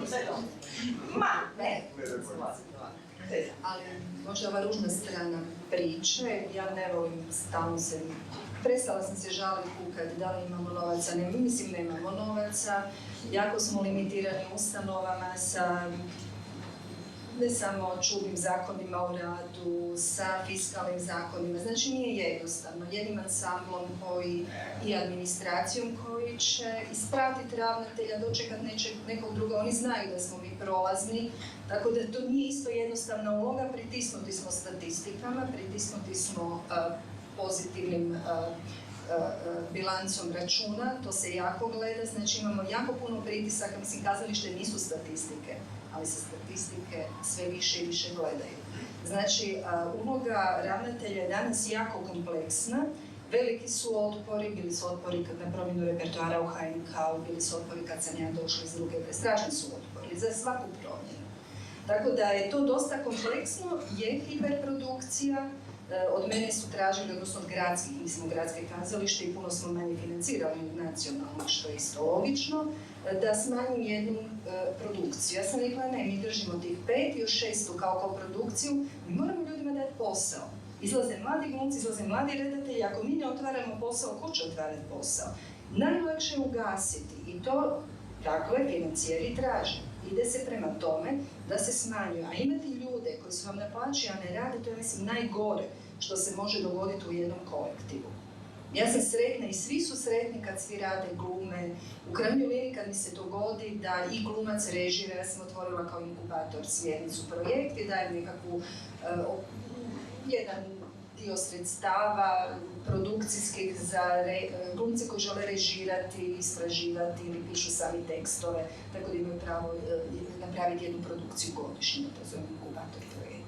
Sve to. Ma, ne. Ali možda ova ružna strana priče, ja ne volim stalno se... Prestala sam se žaliti kukati da li imamo novaca, mislim nemamo novaca, jako smo limitirani ustanovama sa ne samo čudnim zakonima o radu, sa fiskalnim zakonima, znači nije jednostavno. Jednim ansamblom i administracijom koji će ispratiti ravnatelja, dočekati nekog druga, oni znaju da smo mi prolazni, tako da to nije isto jednostavna uloga, pritisnuti smo statistikama, pritisnuti smo pozitivnim bilancom računa, to se jako gleda, znači imamo jako puno pritisaka, mislim kazalište nisu statistike, ali se statistike sve više i više gledaju. Znači, uloga ravnatelja je danas jako kompleksna, veliki su otpori, bili su otpori na promjenu repertoara u HNK-u, bili su otpori kad sam ja došla iz druge, strašni su otpori za svaku promjenu. Tako da je to dosta kompleksno, je hiperprodukcija, od mene su tražili, odnosno od gradskih, mi smo gradske kazalište i puno smo manje financirali nacionalno, što je isto logično, da smanjim jednu produkciju. Ja sam rekla ne, mi držimo tih 5 i još 6 kao koprodukciju, mi moramo ljudima dati posao. Izlaze mladi glumci, izlaze mladi redatelji, ako mi ne otvaramo posao, ko će otvarati posao? Najlakše je ugasiti i to, dakle, financijeri traže. Ide se prema tome da se smanjuju, a imati ljude koji su vam na plaći, a ne rade, to je mislim najgore što se može dogoditi u jednom kolektivu. Ja sam sretna i svi su sretni kad svi rade glume. U krajnjoj liniji kad mi se dogodi da i glumac režira, ja sam otvorila kao inkubator smjernicu projekt i dajem nekakvu jedan dio sredstava produkcijskih za glumce koji žele režirati, istraživati ili pišu sami tekstove, tako da imaju pravo napraviti jednu produkciju godišnje, to zovem inkubator projekt.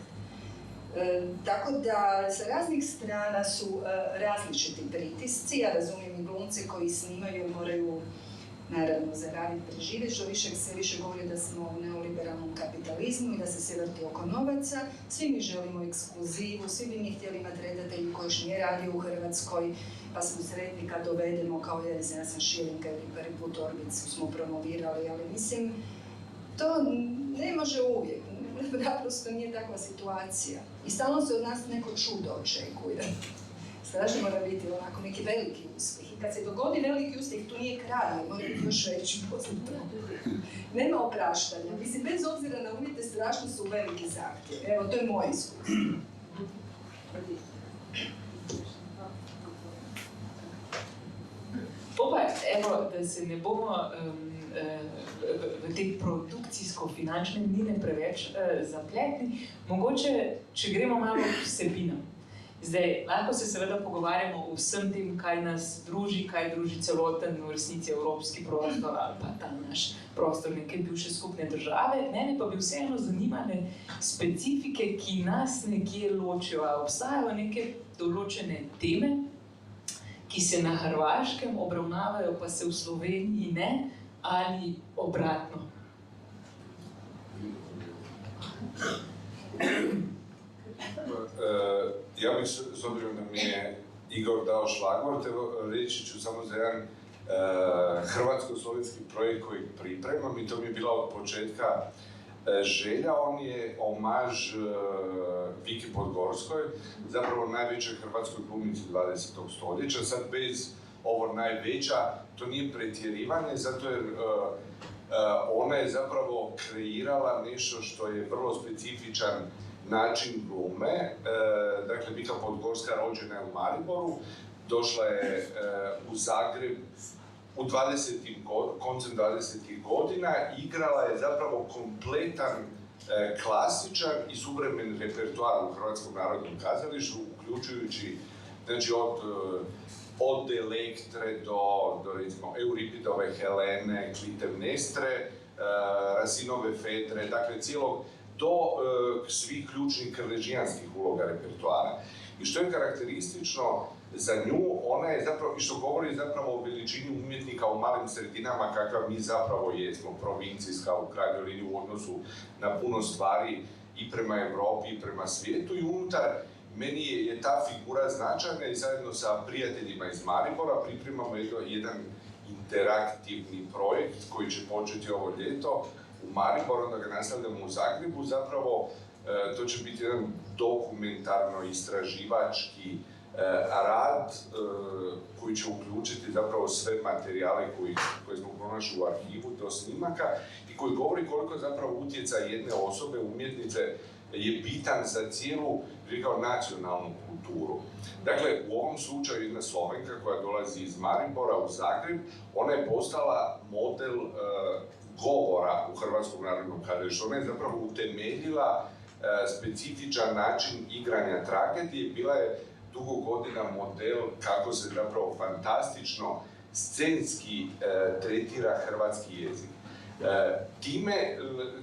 Tako da sa raznih strana su različiti pritisci, ja razumijem i glumce koji snimaju moraju naravno zaraditi, preživjeti, što sve više govori da smo u neoliberalnom kapitalizmu i da se sve vrti oko novaca. Svi mi želimo ekskluzivu, svi bi mi htjeli imati redatelju koji još nije radio u Hrvatskoj, pa smo sretni kad dovedemo, kao ja sam Šilinka ili prvi put Orbicu smo promovirali, ali mislim, to ne može uvijek, naprosto nije takva situacija. I stalno se od nas neko čudo očekuje. Strašno mora biti onako neki veliki uspjeh. I kad se dogodi veliki uspjeh, tu nije kraj, mora biti još veći poslije. Nema opraštanja. Mislim, bez obzira na uvjete, strašno su veliki zahtjevi. Evo, to je moje iskustvo. Pa, evo, da se ne bomo v te produkcijsko-finančne mline preveč zapletli, mogoče, če gremo malo v vsebino. Zdaj, lahko se seveda pogovarjamo o vsem tem, kaj nas druži, kaj druži celoten v resnici evropski prostor ali pa ta naš prostor neke bivše skupne države. Mene pa bi vseeno zanimale specifike, ki nas nekje ločijo. Obstajajo neke določene teme, ki se na Hrvaškem obravnavajo, pa se v Sloveniji ne, ali obratno. Ja bih, s obzirom da mi je Igor dao šlagvort, reći ću samo za jedan hrvatsko-slovenski projekt koji pripremam i to mi je bila od početka želja. On je omaž Viki Podgorskoj, zapravo najvećoj hrvatskoj glumici 20. stoljeća. Sad bez ovo najveća, to nije pretjerivanje, zato jer ona je zapravo kreirala nešto što je vrlo specifičan način glume. Dakle, Vika Podgorska rođena je u Mariboru, došla je u Zagreb koncem 20. godina, igrala je zapravo kompletan klasičan i suvremen repertoar u Hrvatskom narodnom kazalištu, uključujući znači, od Elektre do recimo Euripidove Helene, Klitemnestre, Rasinove Fedre, dakle cijelog do svih ključnih krležijanskih uloga repertoara. I što je karakteristično za nju, ona je zapravo, i što govori zapravo o veličini umjetnika u malim sredinama kakav mi zapravo jesmo, provincijska u krajnjoj liniji u odnosu na puno stvari i prema Europi i prema svijetu i unutar meni je ta figura značajna i zajedno sa prijateljima iz Maribora pripremamo jedan interaktivni projekt koji će početi ovo ljeto u Mariboru, onda ga nastavljamo u Zagrebu. Zapravo, to će biti jedan dokumentarno-istraživački rad koji će uključiti zapravo sve materijale koje smo pronašli u arhivu do snimaka i koji govori koliko zapravo utjecaj jedne osobe, umjetnice, je bitan za cijelu, rekao, nacionalnu kulturu. Dakle, u ovom slučaju jedna Slovenka koja dolazi iz Maribora u Zagreb, ona je postala model govora u Hrvatskom narodnom kazalištu. Ona je zapravo utemeljila specifičan način igranja tragedije, bila je dugo godina model kako se zapravo fantastično scenski tretira hrvatski jezik.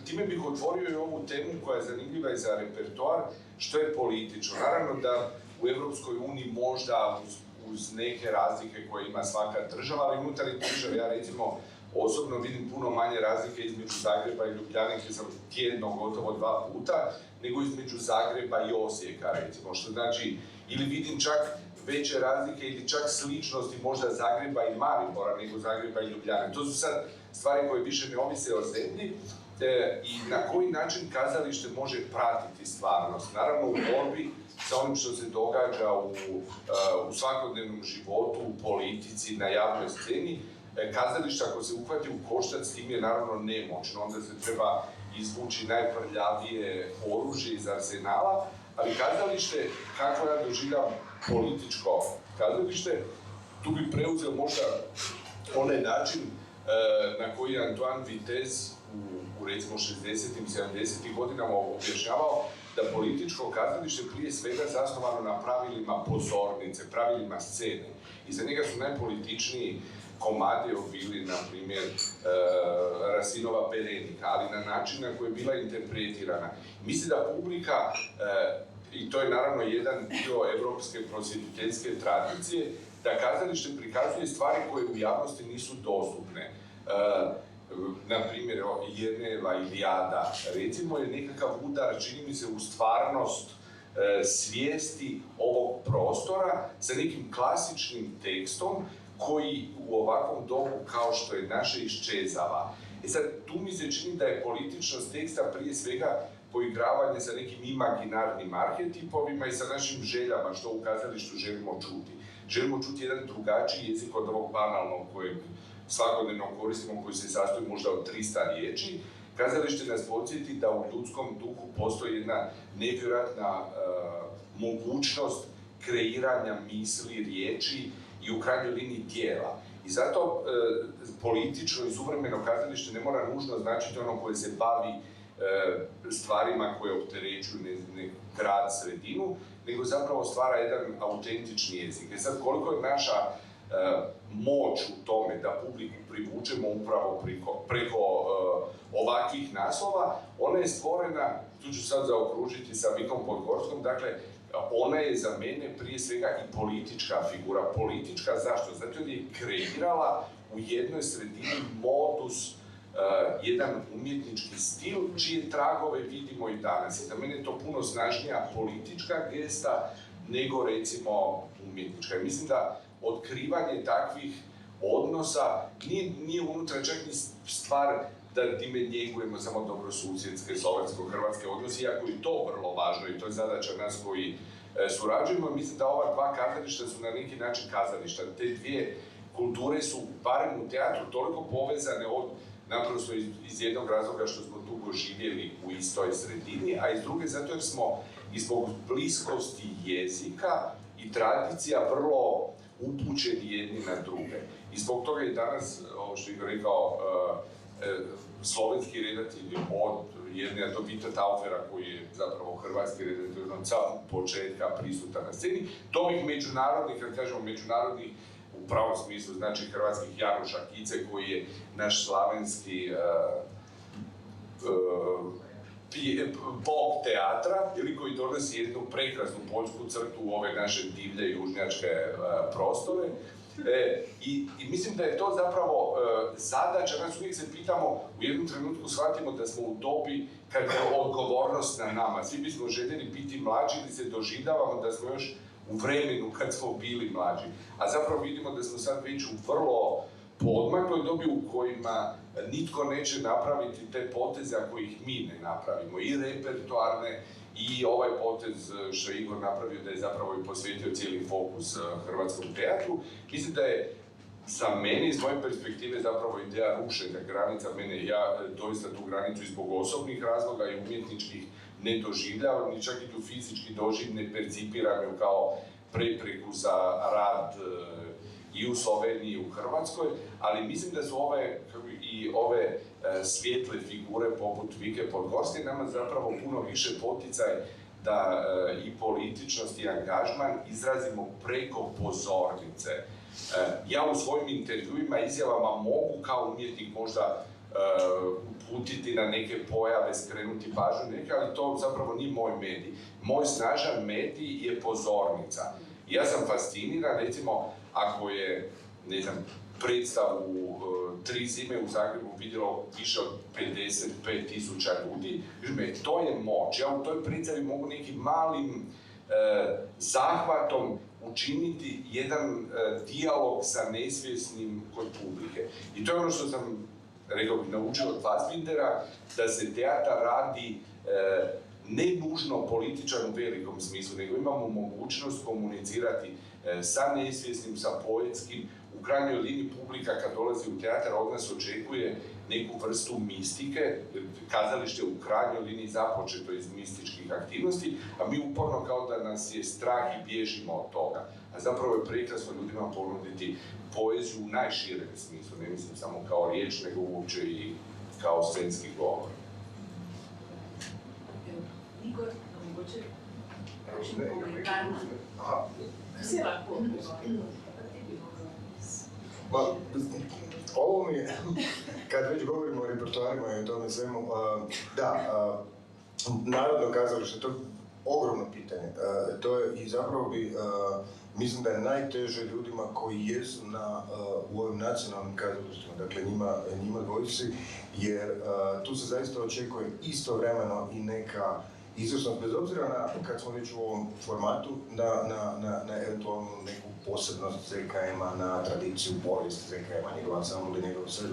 Time bih otvorio i ovu temu koja je zanimljiva i za repertoar, što je politično. Naravno da u Europskoj uniji možda uz neke razlike koje ima svaka država, ali unutar države, ja recimo osobno vidim puno manje razlike između Zagreba i Ljubljane, gdje sam tjedno gotovo 2 puta, nego između Zagreba i Osijeka, recimo, što znači, ili vidim čak veće razlike ili čak sličnosti možda Zagreba i Maribora nego Zagreba i Ljubljane. To su sad stvari koje više ne ovise o zemlji i na koji način kazalište može pratiti stvarnost. Naravno, u borbi sa onim što se događa u svakodnevnom životu, u politici, na javnoj sceni, kazalište ako se uhvati u koštac s tim je naravno nemoćno, onda se treba izvući najprljavije oružje iz arsenala, ali kazalište, kako ja doživljam političko kazalište, tu bi preuzeo možda onaj način na koji je Antoine Vitez u recimo 60-im, 70-im godinama objašnjavao da političko kazalište prije svega zasnovano na pravilima pozornice, pravilima scene. I za njega su najpolitičniji komadi bili, na primjer, Rasinova Berenika, ali na način na koji je bila interpretirana. Mislim da publika, i to je naravno jedan dio evropske prosvjetiteljske tradicije, da kazalište prikazuje stvari koje u javnosti nisu dostupne. Na primjer, Jeneva Ilijada, recimo, je nekakav udar, čini mi se, u stvarnost svijesti ovog prostora sa nekim klasičnim tekstom koji u ovakvom dobu kao što je naše iščezava. Sad, tu mi se čini da je političnost teksta prije svega poigravanje sa nekim imaginarnim arhetipovima i sa našim željama, što u kazalištu želimo čuti. Želimo čuti jedan drugačiji jezik od ovog banalnog kojeg svakodnevno koristimo, koji se sastoji možda od 300 riječi. Kazalište nas podsjeti da u ljudskom duhu postoji jedna nevjerojatna mogućnost kreiranja misli, riječi i u krajnjoj liniji tijela. I zato politično i suvremeno kazalište ne mora nužno značiti ono koje se bavi stvarima koje opterećuju grad, sredinu, nego zapravo stvara jedan autentični jezik. I sad, koliko je naša moć u tome da publiku privučemo upravo preko ovakvih naslova, ona je stvorena, tu ću sad zaokružiti sa Vikom Podgorskom, dakle, ona je za mene prije svega i politička figura. Politička zašto? Zato jer je kreirala u jednoj sredini modus, jedan umjetnički stil, čije tragove vidimo i danas. I za mene je to puno snažnija politička gesta nego, recimo, umjetnička. I mislim da otkrivanje takvih odnosa nije unutra čak ni stvar da time njegujemo samo dobrosusjedske, slovensko-hrvatske odnose, iako je to vrlo važno i to je zadaća nas koji surađujemo. Mislim da ova dva kazališta su na neki način kazališta. Te dvije kulture su, barem u teatru, toliko povezane naprosto iz jednog razloga što smo dugo živjeli u istoj sredini, a iz druge zato jer smo i zbog bliskosti jezika i tradicija vrlo upućeni jedni na druge. I zbog toga i danas, ovo što je rekao, slovenski redatelj od Jerneja do Vita Taufera, koji je zapravo hrvatski redatelj od samog početka prisutan na sceni, do ovih međunarodnih, kad kažemo međunarodnih, u pravom smislu, znači hrvatskih, Januša Kice, koji je naš slavenski bog teatra, ili koji donosi jednu prekrasnu poljsku crtu u ove naše divlje južnjačke prostore. I mislim da je to zapravo zadaća, nas uvijek se pitamo, u jednom trenutku shvatimo da smo u dobi kad je odgovornost na nama. Svi bismo željeli biti mlađi ili se doživljavamo da smo još u vremenu kad smo bili mlađi. A zapravo vidimo da smo sad već u vrlo poodmakloj dobi u kojima nitko neće napraviti te poteze ako ih mi ne napravimo, i repertoarne, i ovaj potez što je Igor napravio, da je zapravo i posvetio cijeli fokus hrvatskom teatru. Mislim da je za mene, iz moje perspektive, zapravo ideja rušenja granica. Ja doista tu granicu i zbog osobnih razloga i umjetničkih ne doživljavam, ni čak i tu fizički ne percipiram ju kao prepreku za rad i u Sloveniji i u Hrvatskoj, ali mislim da su ove svijetle figure poput Vike Podgorske nama zapravo puno više poticaj da i političnost i angažman izrazimo preko pozornice. Ja u svojim intervjuima, izjavama mogu kao umjetnik možda uputiti na neke pojave, skrenuti pažnju neke, ali to zapravo nije moj medij. Moj snažan medij je pozornica. Ja sam fasciniran, recimo, ako je, ne znam, predstavu 3 zime u Zagrebu vidjelo više od 55.000 ljudi, to je moć. Ja u toj predstavi mogu nekim malim zahvatom učiniti jedan dijalog sa nesvjesnim kod publike. I to je ono što sam, rekao bih, naučio od Fassbindera, da se teatar radi ne nužno političan u velikom smislu, nego imamo mogućnost komunicirati sa nesvjesnim, sa poetskim. U krajnjoj liniji publika kad dolazi u teatar od nas očekuje neku vrstu mistike. Kazalište je u krajnjoj liniji započeto iz mističkih aktivnosti, a mi uporno kao da nas je strah i bježimo od toga. A zapravo je prekrasno ljudima ponuditi poeziju u najširem smislu, ne mislim samo kao riječ, nego uopće i kao scenski govor. Igor, moguće komentar. Sve lako. Ovo mi je, kad već govorimo o repertoarima i o tome svemu, Narodno kazalište, to je ogromno pitanje. To je i zapravo mislim da je najteže ljudima koji jesu u ovim nacionalnim kazalištima, dakle njima dvojici, jer tu se zaista očekuje istovremeno i neka izvrsnost, bez obzira na, kad smo već u ovom formatu, na eventualnu neku posebnost ZKM-a, na tradiciju, povijest ZKM-a, njegov ansambl i njegov sve.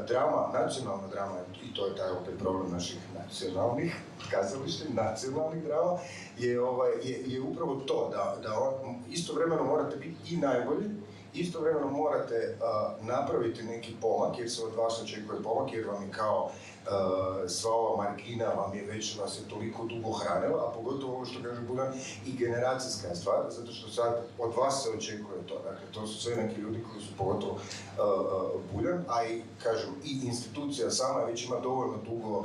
Drama, nacionalna drama, i to je taj opet problem naših nacionalnih kazališta, nacionalnih drama, je upravo to, da istovremeno morate biti i najbolji, istovremeno morate napraviti neki pomak, jer se od vas očekuje pomak, jer vam je kao sva ova margina vas je toliko dugo hranila, a pogotovo ovo što kaže Budan, i generacijska stvar, zato što sad od vas se očekuje to. Dakle, to su sve neki ljudi koji su pogotovo Budan, a i, kažem, i institucija sama već ima dovoljno dugo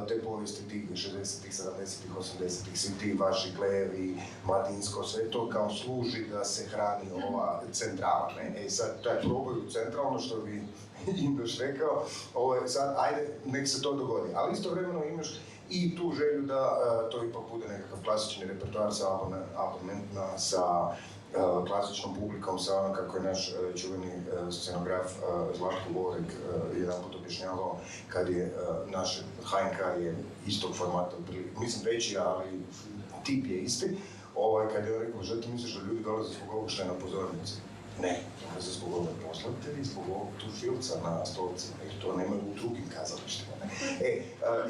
te povijesti tih 60-ih, 70-ih, 80-ih, svi ti vaši Glejevi, Mladinsko, sve to kao služi da se hrani ova centrala. Ne? Sad, taj proboj u centralno, što bi Indoš rekao, sad, ajde, nek se to dogodi. Ali istovremeno imaš i tu želju da to ipak bude nekakav klasični repertoar sa abonementna, sa klasičnom publikom, sa, kako je naš čuveni scenograf Zlatko Borek jedan put objašnjavao, kad je naš HNK je istog formata, mislim veći, ali tip je isti, kad je on rekao, že ti misliš da ljudi dolaze zbog ovog što je na pozornici? Ne, dolaze zbog ovog poslate i zbog ovog tu filca na stolcima, jer to nemaju u drugim kazalištima.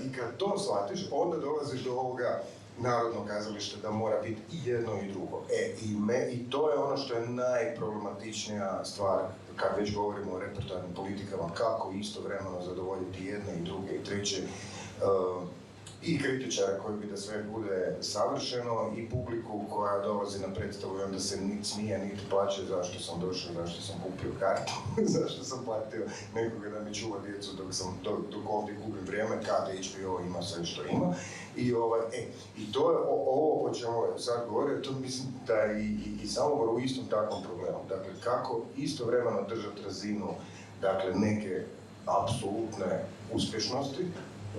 I kad to shvatiš, onda dolaziš do ovoga Narodnog kazališta da mora biti i jedno i drugo. I to je ono što je najproblematičnija stvar kad već govorimo o repertoarnim politikama, kako istovremeno zadovoljiti jedne i druge i treće i kritičara koji bi da sve bude savršeno i publiku koja dolazi na predstavu i onda se niti smije, niti plaće zašto sam došao, zašto sam kupio kartu, zašto sam platio nekoga da mi čuva djecu dok ovdje gubim vrijeme, kada HBO ima sve što ima. I to je ovo o čemu sad govore, to mislim da je i Samobor u istom takvom problemu. Dakle, kako istovremeno držati razinu, dakle, neke apsolutne uspješnosti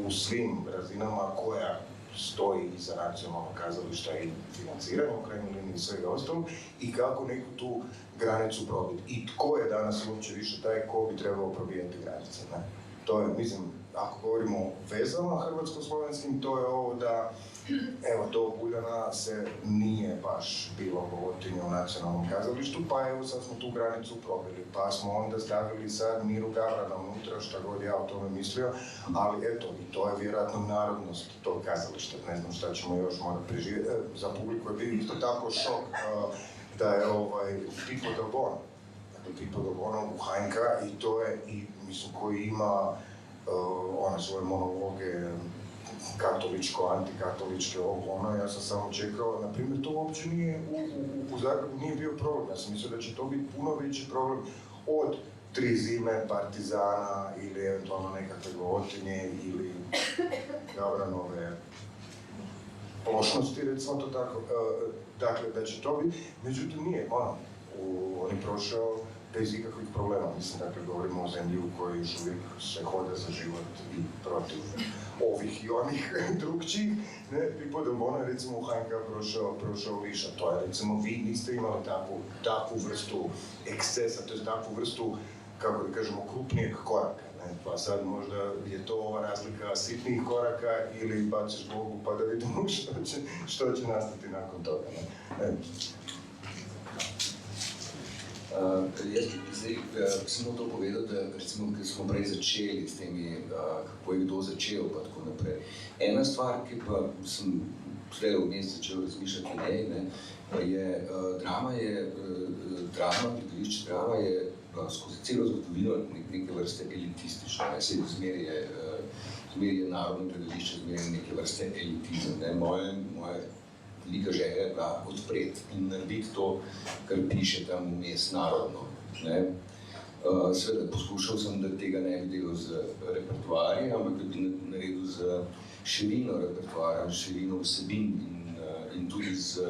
u svim razinama koja stoji iza nacionalnog kazališta i financiranja u krajnjoj liniji i svega ostalog, i kako neku tu granicu probiti. I tko je danas uopće više taj ko bi trebao probijati granice. Ne? To je, mislim, ako govorimo o vezama hrvatsko-slovenskim, to je ovo da, evo, do Buljana se nije baš bilo govotinje u nacionalnom kazalištu, pa evo sad smo tu granicu probili, pa smo onda stavili sad Miru Gavrana unutra, šta god ja o tome mislio, ali eto, i to je vjerojatno narodnost tog kazališta, ne znam šta ćemo još morati preživjeti. Za publiku je bio isto tako šok da je Pippo D'Abona, Pippo D'Abona u HNK, i to je, i mislim, koji ima one svoje monologe katoličko, antikatoličke, ja sam samo čekao, na primjer, to uopće nije, u Zagrebu nije bio problem, ja sam mislio da će to biti puno veći problem od Tri zime, Partizana ili eventualno nekakve govotinje ili Gavranove plošnosti, recimo to tako, dakle, da će to biti, međutim nije, on je prošao bez ikakvih problema, mislim, dakle, govorimo o zemlji u kojoj još uvijek se hoda za život i protiv ovih i onih drugčijih, ne, Pippo D'Abona, recimo, u HNK prošao više, to je, recimo, vi niste imali takvu vrstu ekscesa, to je takvu vrstu, kako da kažemo, krupnijeg koraka, ne, pa sad možda je to ova razlika sitnijih koraka ili baciš Bogu pa da vidimo što će nastati nakon toga, ne. Jaz bi samo to povedal, da recimo, ker smo prej začeli s temi, kako je kdo začel pa tako naprej. Ena stvar, ki pa sem zdaj vmes začel razmišljati o njej, je gledališče drama je skozi celo zgodovino neke vrste elitistično. Zmeraj je narodno gledališče, zmeraj neke vrste elitizem. Moja velika želja je bila odpreti in narediti to, kar piše tam vmes narodno. Seveda poskušal sem, da tega ne bi delal z repertoarji, ampak da bi naredil z širino repertoarja, širino vsebin in tudi z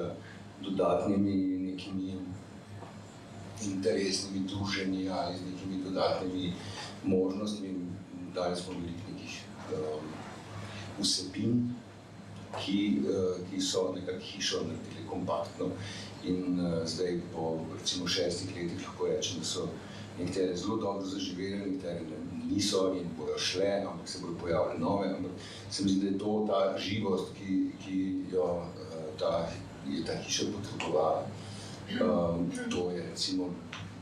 dodatnimi nekimi interesnimi druženji ali z nekimi dodatnimi možnostmi. Dali smo veliko nekih vsebin, ki so nekako hišo naredili kompaktno. In zdaj po recimo 6 letih lahko rečem, da so nekatere zelo dobro zaživeli, nekatere niso in bodo šle, ampak se bodo pojavile nove. Ampak se mi zdi, da je to ta živost, ki jo je ta hiša potrebovala. To je recimo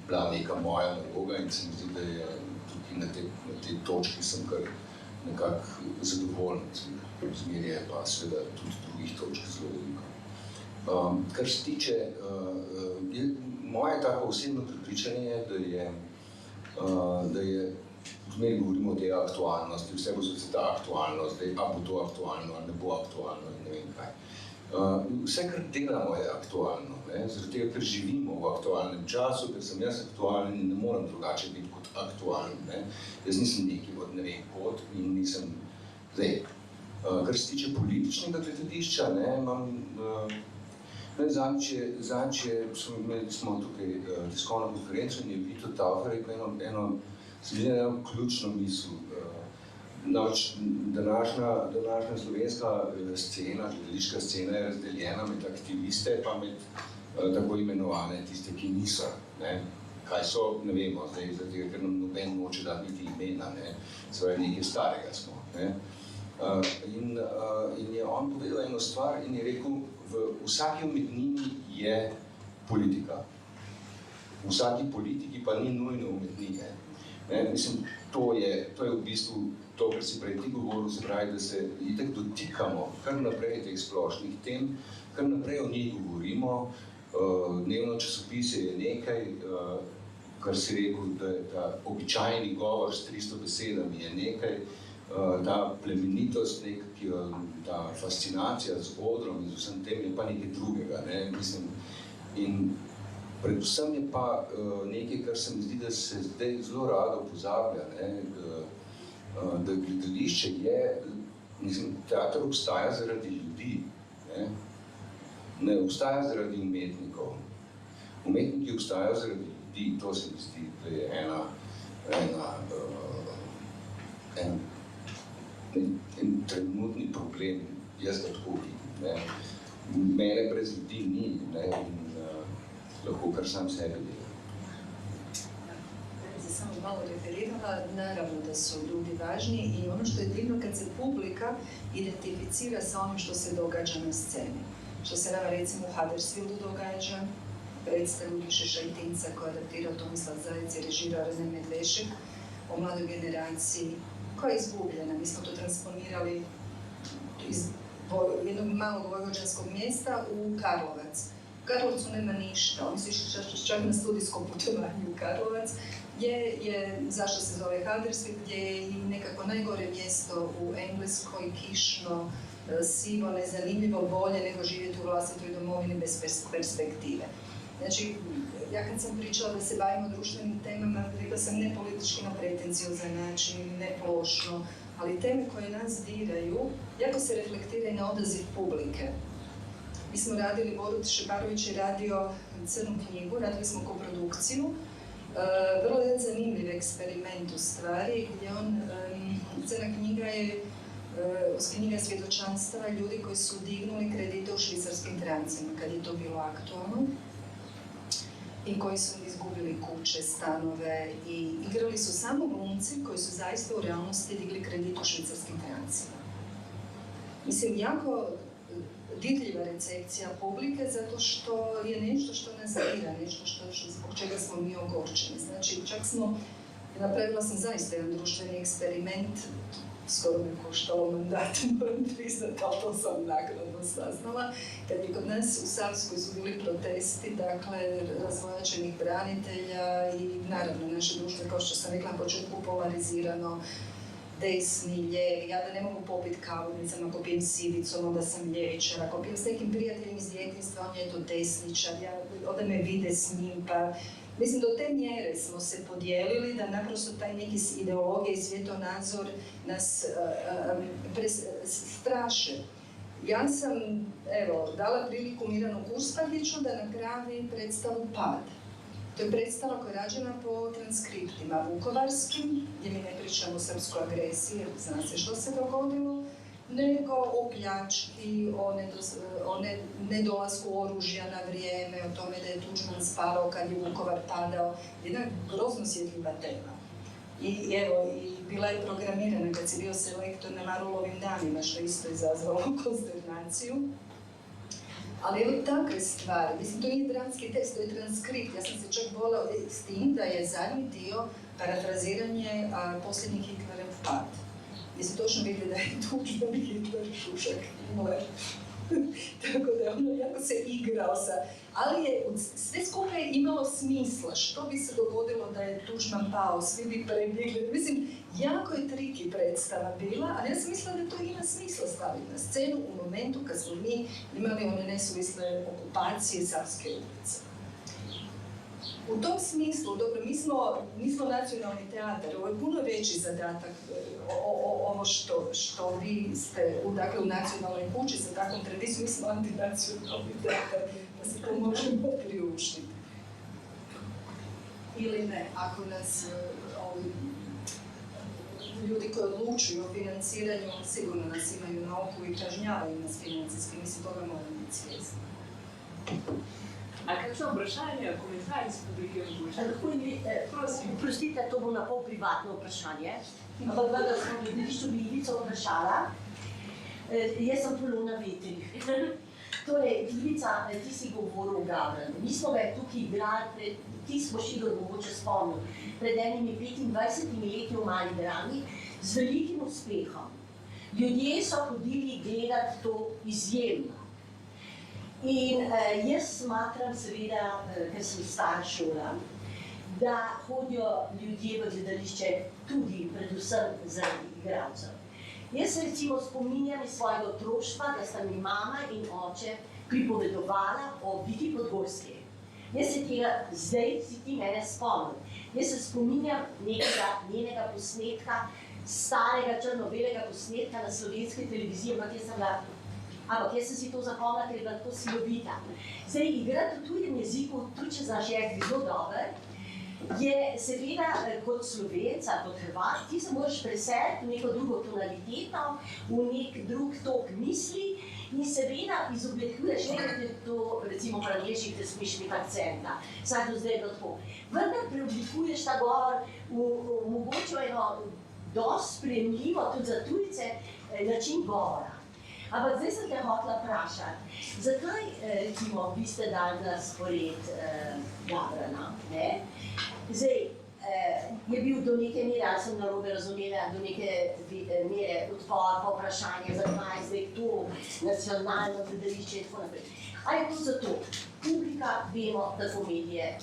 bila neka moja naloga in se mi zdi, da je tudi na tej točki sem kar nekako zadovoljen. Zmeraj je pa seveda tudi drugih točk zelo veliko. Kar se tiče, moje tako osebno prepričanje je, da je, zmeraj govorimo o tej aktualnosti, vse bo se ta aktualnost, a bo to aktualno ali ne bo aktualno in ne vem kaj. Vse, kar delamo, je aktualno, zaradi tega, ker živimo v aktualnem času, ker sem jaz aktualen in ne morem drugače biti kot aktualen. Jaz nisem neki od ne vem kot in nisem zdaj. Kar se tiče političnega gledališča, zadnjič smo tukaj tiskovno konferenco in je Vito Taufer rekel eno ključno misel. Namreč današnja slovenska scena, gledališka scena je razdeljena med aktiviste pa med tako imenovane tiste, ki niso. Kaj so, ne vemo, zdaj, zato ker nam noben noče dati niti imena, svoje nekaj starega smo. In je on povedal eno stvar in je rekel, v vsaki umetnini je politika. V vsaki politiki pa ni nujno umetnine. Mislim, to je v bistvu to, kar si prej ti govoril, se pravi, da se itak dotikamo kar naprej teh splošnih tem, kar naprej o njih govorimo. Dnevno časopise je nekaj, kar si rekel, da je ta običajni govor s 300 besedami je nekaj, ta plemenitost, ta fascinacija z odrom in z vsem tem je pa nekaj drugega, mislim. In predvsem je pa nekaj, kar se mi zdi, da se zdaj zelo rado pozablja, da gledališče je, mislim, teater obstaja zaradi ljudi, ne obstaja zaradi umetnikov. Umetniki obstajajo zaradi ljudi, to se mi zdi, da je en trenutni problem, jaz ga tako vidim. Mene brez ljudi ni in lahko kar sam sebe delam. Za samo malo referirala, naravno da su ljudi važni i ono što je divno kad se publika identificira sa onim što se događa na sceni. Što se nama recimo u Huddersfieldu događa, predstavu Miše Šajtinca koja adaptira Tomislav Zajec i režira René Medvešek o mladoj generaciji koja je izgubljena. Mi smo to transformirali iz jednog malog vojvođanskog mjesta u Karlovac. U Karlovcu nema ništa, oni su išli čak na studijsko putovanje u Karlovac, zašto se zove Huddersfield, gdje je i nekako najgore mjesto u Engleskoj, kišno, sivo, nezanimljivo, bolje nego živjeti u vlastitoj domovini bez perspektive. Znači, ja kad sam pričala da se bavimo društvenim temama, rekla sam ne politički na pretenciozan način, ne plošno, ali teme koje nas diraju, jako se reflektiraju na odaziv publike. Mi smo radili, Borut Šeparović je radio Crnu knjigu, radili smo koprodukciju, vrlo jedan zanimljiv eksperiment u stvari, gdje Crna knjiga je knjiga svjedočanstava ljudi koji su dignuli kredite u švicarskim francima kad je to bilo aktualno i koji su izgubili kuće, stanove i igrali su samo glumci koji su zaista u realnosti digli kredit u švicarskim francima. Mislim, jako dirljiva recepcija publike zato što je nešto što nas dira, nešto zbog čega smo mi ogorčeni. Znači, čak napravila sam zaista jedan društveni eksperiment, skoro me koštalo mandat, moram priznati, ali to sam naknadno saznala. Kad je kod nas u Savskoj su bili protesti, dakle, razvojačenih branitelja i naravno naše društvo, kao što sam rekla na početku, polarizirano, desni, lijevi, ja da ne mogu popiti kavodnicama, ako pijem s Ivicom, onda sam ljevičar, ako pijem s nekim prijateljem iz djetinjstva, on je to desničar, onda me vide s njim, pa... Mislim, do te mjere smo se podijelili da naprosto taj neki ideologija i svjetonazor nas straše. Ja sam, dala priliku Miranu Kurspagiću da napravi predstavu Pad. To je predstava koja je rađena po transkriptima vukovarskim, gdje mi ne pričamo o srpskoj agresiji, jer zna se što se dogodilo, nego o pljački, o nedolasku oružja na vrijeme, o tome da je Tuđman spavao kad je Vukovar padao. Jedna grozno osjetljiva tema. I bila je programirana kad si bio selektor na Marulovim danima, što isto je izazvalo konsternaciju. Ali evo takve stvari, mislim, to nije dramski tekst, to je transkript. Ja sam se čak volila s tim da je zadnji dio parafraziranje posljednjih Hitlerov pad. Gdje se točno vidi da je Tuđman, Hitler, Šušak, Mler. Tako da je ono jako se igrao sa... Ali je sve skupa je imalo smisla. Što bi se dogodilo da je Tuđman pao, svi bi prebjegli. Mislim, jako je triki predstava bila, ali ja sam mislila da to ima smisla staviti na scenu u momentu kad smo mi imali one nesuvisle okupacije Savske ulice. U tom smislu, dobro, mi smo nacionalni teatar, ovo je puno veći zadatak, ovo što vi ste u nacionalnoj kući sa takvom tradicijom, mi smo antinacionalni teatar, da se to možemo priuštiti. Ili ne, ako nas ljudi koji odlučuju o financiranju, sigurno nas imaju na oku i kažnjavaju nas financijski, mislim, toga moramo biti svjesni. A kakšno vprašanje, komentar iz publike mogoče? Oprostite, to bo na pol privatno vprašanje, ampak vendar smo v gledališču Glivico vprašala. Jaz sem Polona Vetrih. Torej, Glivica, ti si govoril o Gavranu. Mi smo ga tukaj igrali, ti smo Šigor mogoče spomnil, pred enimi 25 leti v Mali Drami, z velikim uspehom. Ljudje so hodili gledati to izjemno. In jaz smatram seveda, ker sem stara šola, da hodijo ljudje v gledališče tudi predvsem zaradi igralcev. Jaz se recimo spominjam iz svojega otroštva, da sta mi mama in oče pripovedovala o Viti Podgorski. Jaz se tega, zdaj si ti mene spomnim. Jaz se spominjam nekega njenega posnetka, starega črno-belega posnetka na slovenski televiziji, ampak jaz sem si to zapomnila, ker je bila tako silovita. Zdaj, igrati v tujem jeziku, tudi če znaš jezik zelo dober, je seveda kot Slovenca, kot Hrvat, ti se moraš preseliti v neko drugo tonaliteto, v nek drug tok misli in seveda izoblikuješ, ne da to recimo v angleščini te smeš imeti akcenta, saj do zdaj je bilo tako. Vendar preoblikuješ ta govor v mogoče eno dosti sprejemljivo tudi za tujce način govora. Ampak zdaj sem te hotela vprašati, zakaj recimo vi ste dali na spored Gavrana, ne? Zdaj, je bil do neke mere, ali sem narobe razumela, do neke mere odpor, povprašanje, zakaj zdaj to nacionalno gledališče in tako naprej. Ali je to zato? Publika, vemo, da komedije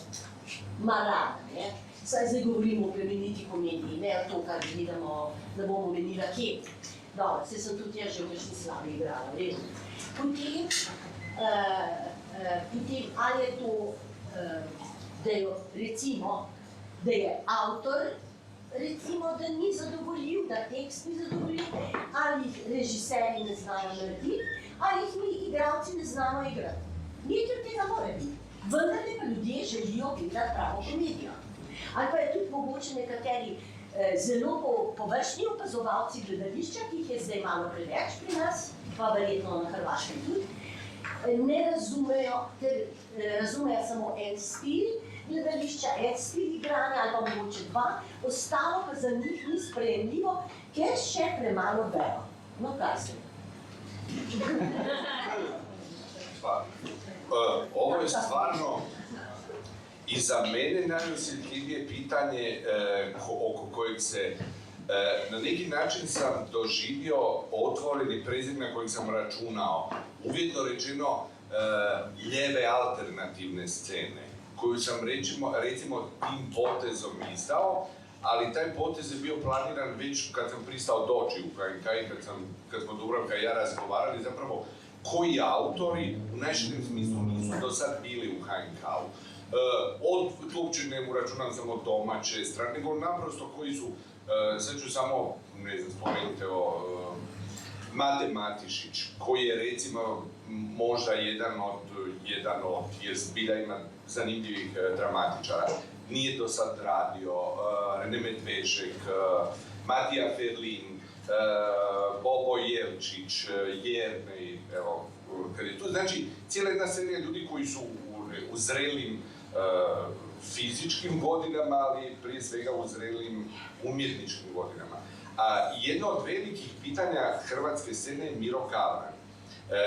ima rada, ne? Saj zdaj govorimo o plemeniti komediji, ne o to, kar gledamo, da bomo menila kje. Dobro, se sem tudi jaz že v kakšni slabi igrala, vredno. Potem, ali je to, da je recimo, da je avtor, recimo, da ni zadovoljiv, da tekst ni zadovoljiv, ali jih režiserji ne znajo narediti, ali jih mi igralci ne znamo igrati. Nekaj od tega mora biti. Vendar pa ljudje želijo gledati pravo komedijo. Ali pa je tudi mogoče nekateri zelo površni opazovalci gledališča, ki jih je zdaj malo preveč pri nas, pa verjetno na Hrvaškem tudi, ne razumejo, ker razumejo samo en stil gledališča, en stil igranja ali pa mogoče dva, ostalo pa za njih ni sprejemljivo, ker še premalo vejo. No, kaj se? Ovo je stvarno i za mene najosjetljivije pitanje oko kojeg se na neki način sam doživio otvoreni prezik na kojeg sam računao. Uvjetno rečeno lijeve alternativne scene koju sam recimo tim potezom izdao, ali taj potez je bio planiran već kad sam pristao doći u HNK i kad smo Dubravka i ja razgovarali zapravo koji autori u najširem smislu nisu do sad bili u HNK-u. Tu uopće ne uračunam samo domaće strane, nego naprosto koji su, sad ću samo, ne znam, spomenuti Mate Matišić, koji je recimo možda jedan od, jer zbilja ima zanimljivih dramatičara. Nije do sad radio, Rene Medvešek, Matija Ferlin, Bobo Jelčić, Jernej, evo, kad je tu, znači, cijela jedna serija ljudi koji su u zrelim fizičkim godinama, ali prije svega u zrelim umjetničkim godinama. A jedno od velikih pitanja hrvatske scene je Miro Kavran.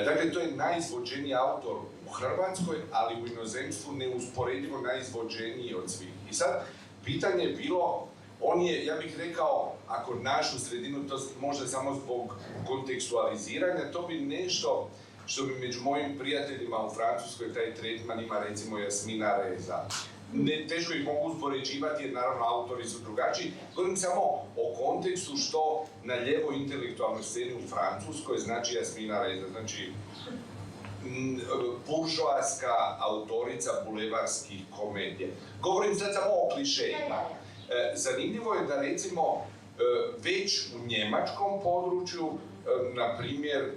Dakle, to je najizvođeniji autor u Hrvatskoj, ali u inozemstvu neusporedivo najizvođeniji od svih. I sad, pitanje je bilo, on je, ja bih rekao, ako našu sredinu, to možda samo zbog kontekstualiziranja, to bi nešto što bi među mojim prijateljima u Francuskoj taj tretman ima recimo Jasmina Reza. Teško ih mogu uspoređivati jer naravno autori su drugačiji. Govorim samo o kontekstu što na ljevoj intelektualnoj sceni u Francuskoj znači Jasmina Reza. Znači buržoaska autorica bulevarskih komedija. Govorim sad samo o klišejima. Zanimljivo je da recimo već u njemačkom području, na primjer,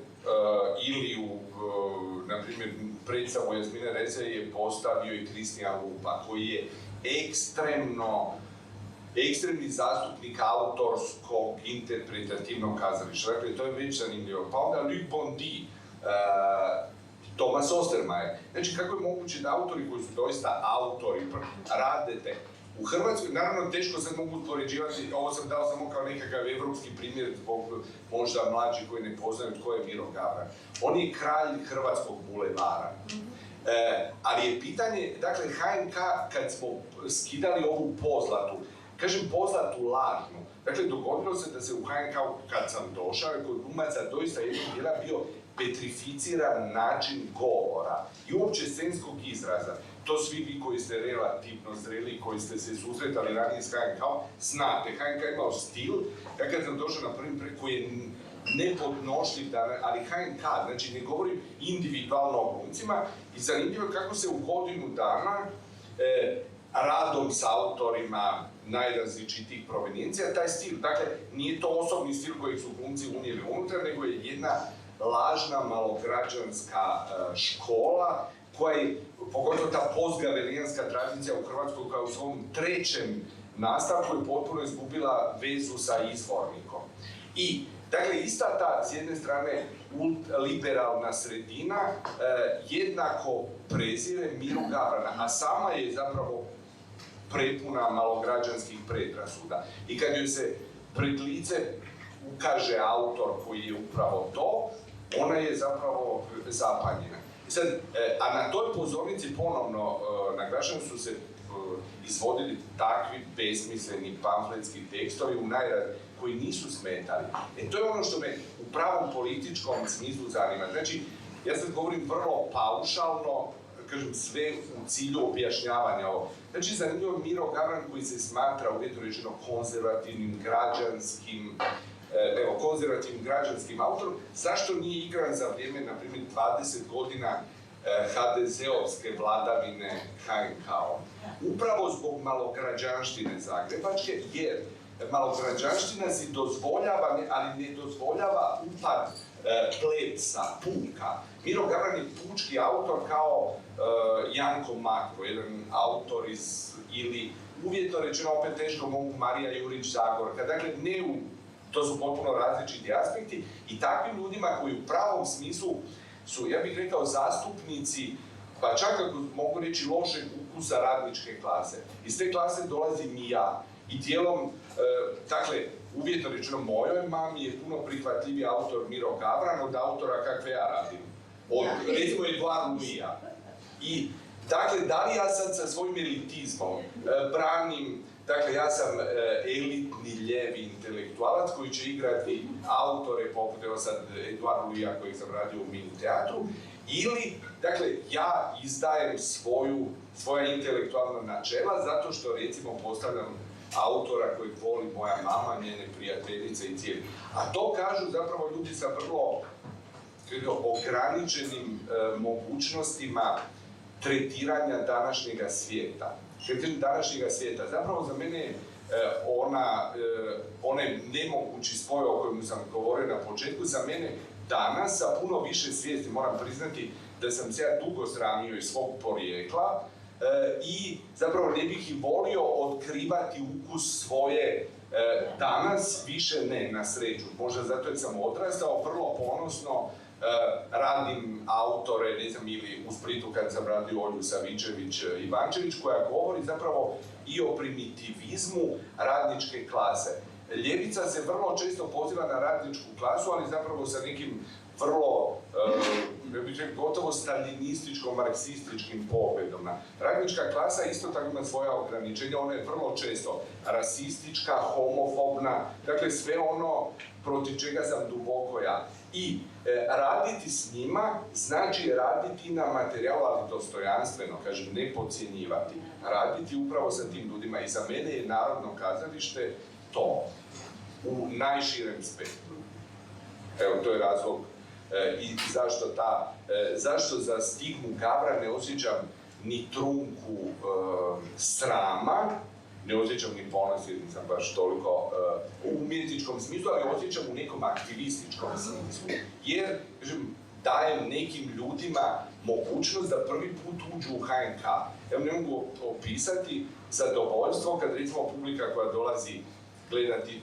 ili na primjer, predstavu Jasmine Reze je postavio i Kristijan Lupa, koji je ekstremni zastupnik autorskog interpretativnog kazališta. Dakle, to je već zanimljivo. Pa onda Luc Bondy, Thomas Ostermayer. Znači, kako je moguće da autori koji su doista autori rade te? U Hrvatskoj, naravno, teško se mogu uspoređivati, ovo sam dao samo kao nekakav evropski primjer zbog možda mlađi koji ne poznaju tko je Miro Gavran. On je kralj hrvatskog bulevara. Ali je pitanje, dakle, HNK, kad smo skidali ovu pozlatu, kažem pozlatu lažnu, dakle, dogodilo se da se u HNK, kad sam došao, kod glumaca doista jednog dijela bio petrificiran način govora i uopće scenskog izraza. To svi vi koji ste relativno zreli, koji ste se susretali ranije s HNK-om, znate. HNK imao stil, ja kad sam došao na prvim koji je nepodnošljiv, ali HNK, znači ne govorim individualno o glumcima, i zanimljivo kako se u godinu dana radom s autorima najrazličitijih provenijencija, taj stil, dakle, nije to osobni stil kojeg su glumci unijeli unutra, nego je jedna lažna malograđanska škola pogotovo ta postgavelijanska tradicija u Hrvatskoj koja u svom trećem nastavku je potpuno izgubila vezu sa izvornikom. I, dakle, ista ta, s jedne strane, liberalna sredina jednako prezire Miru Gavrana, a sama je zapravo prepuna malograđanskih predrasuda. I kad joj se pred lice ukaže autor koji je upravo to, ona je zapravo zapanjena. Sad, a na toj pozornici ponovno naglašeno su se izvodili takvi besmisleni pamfletski tekstovi koji nisu smetali. To je ono što me u pravom političkom smislu zanima. Znači, ja sad govorim vrlo paušalno, kažem sve u cilju objašnjavanja ovo. Znači, zanimljivo Miro Gavran koji se smatra uvjetno rečeno konzervativnim građanskim autorom, zašto nije igran za vrijeme, na primjer, 20 godina HDZ-ovske vladavine HNK-om? Upravo zbog malograđanštine zagrebačke, jer malograđanština si dozvoljava, ali ne dozvoljava upad plebsa, puka. Miro Gavran je pučki autor kao Janko Matko, jedan autor ili uvjetno rečeno opet teško mogu Marija Jurić Zagorka. Dakle, to su potpuno različiti aspekti i takvim ljudima koji u pravom smislu su, ja bih rekao, zastupnici, pa čak ako mogu reći lošeg ukusa radničke klase. Iz te klase dolazim i ja. I dijelom, dakle, uvjetno rečeno, mojoj mami je puno prihvatljiviji autor Miro Gavran od autora kakve ja radim. Od, recimo, Edouard Louisa. I, dakle, da li ja sad sa svojim elitizmom branim, dakle, ja sam elitni ljevi intelektualac koji će igrati autore poput, evo sad, Edouard Louisa kojeg sam radio u mini teatru, ili, dakle, ja izdajem svoja intelektualna načela zato što, recimo, postavljam autora kojeg voli moja mama, njene prijateljice i cijeli. A to kažu zapravo ljudi sa vrlo ograničenim mogućnostima tretiranja današnjega svijeta. Današnjega svijeta. Zapravo za mene onaj nemogući spoj o kojem sam govorio na početku, za mene danas sa puno više svijesti, moram priznati da sam se ja dugo sramio iz svog porijekla i zapravo ne bih i volio otkrivati ukus svoje danas, više ne, na sreću. Možda zato jer sam odrastao, vrlo ponosno radim autore, ne znam, ili u Splitu kad sam radio Olju Savičević-Ivančević, koja govori zapravo i o primitivizmu radničke klase. Ljevica se vrlo često poziva na radničku klasu, ali zapravo sa nekim vrlo, gotovo staljinističkom, marksističkim pogledom. Radnička klasa isto tako ima svoja ograničenja, ona je vrlo često rasistička, homofobna, dakle sve ono protiv čega sam duboko ja. I raditi s njima znači raditi na materijalu, ali dostojanstveno, kažem, ne podcjenjivati. Raditi upravo sa tim ljudima i za mene je Narodno kazalište to, u najširem spektru. Evo, to je razlog i zašto za stigmu Gavra ne osjećam ni trunku srama, ne osjećam ni ponos, jer nisam baš toliko u umjetničkom smislu, ali osjećam u nekom aktivističkom smislu. Jer, kažem, dajem nekim ljudima mogućnost da prvi put uđu u HNK. Evo, ne mogu opisati zadovoljstvo kad, recimo, publika koja dolazi gledati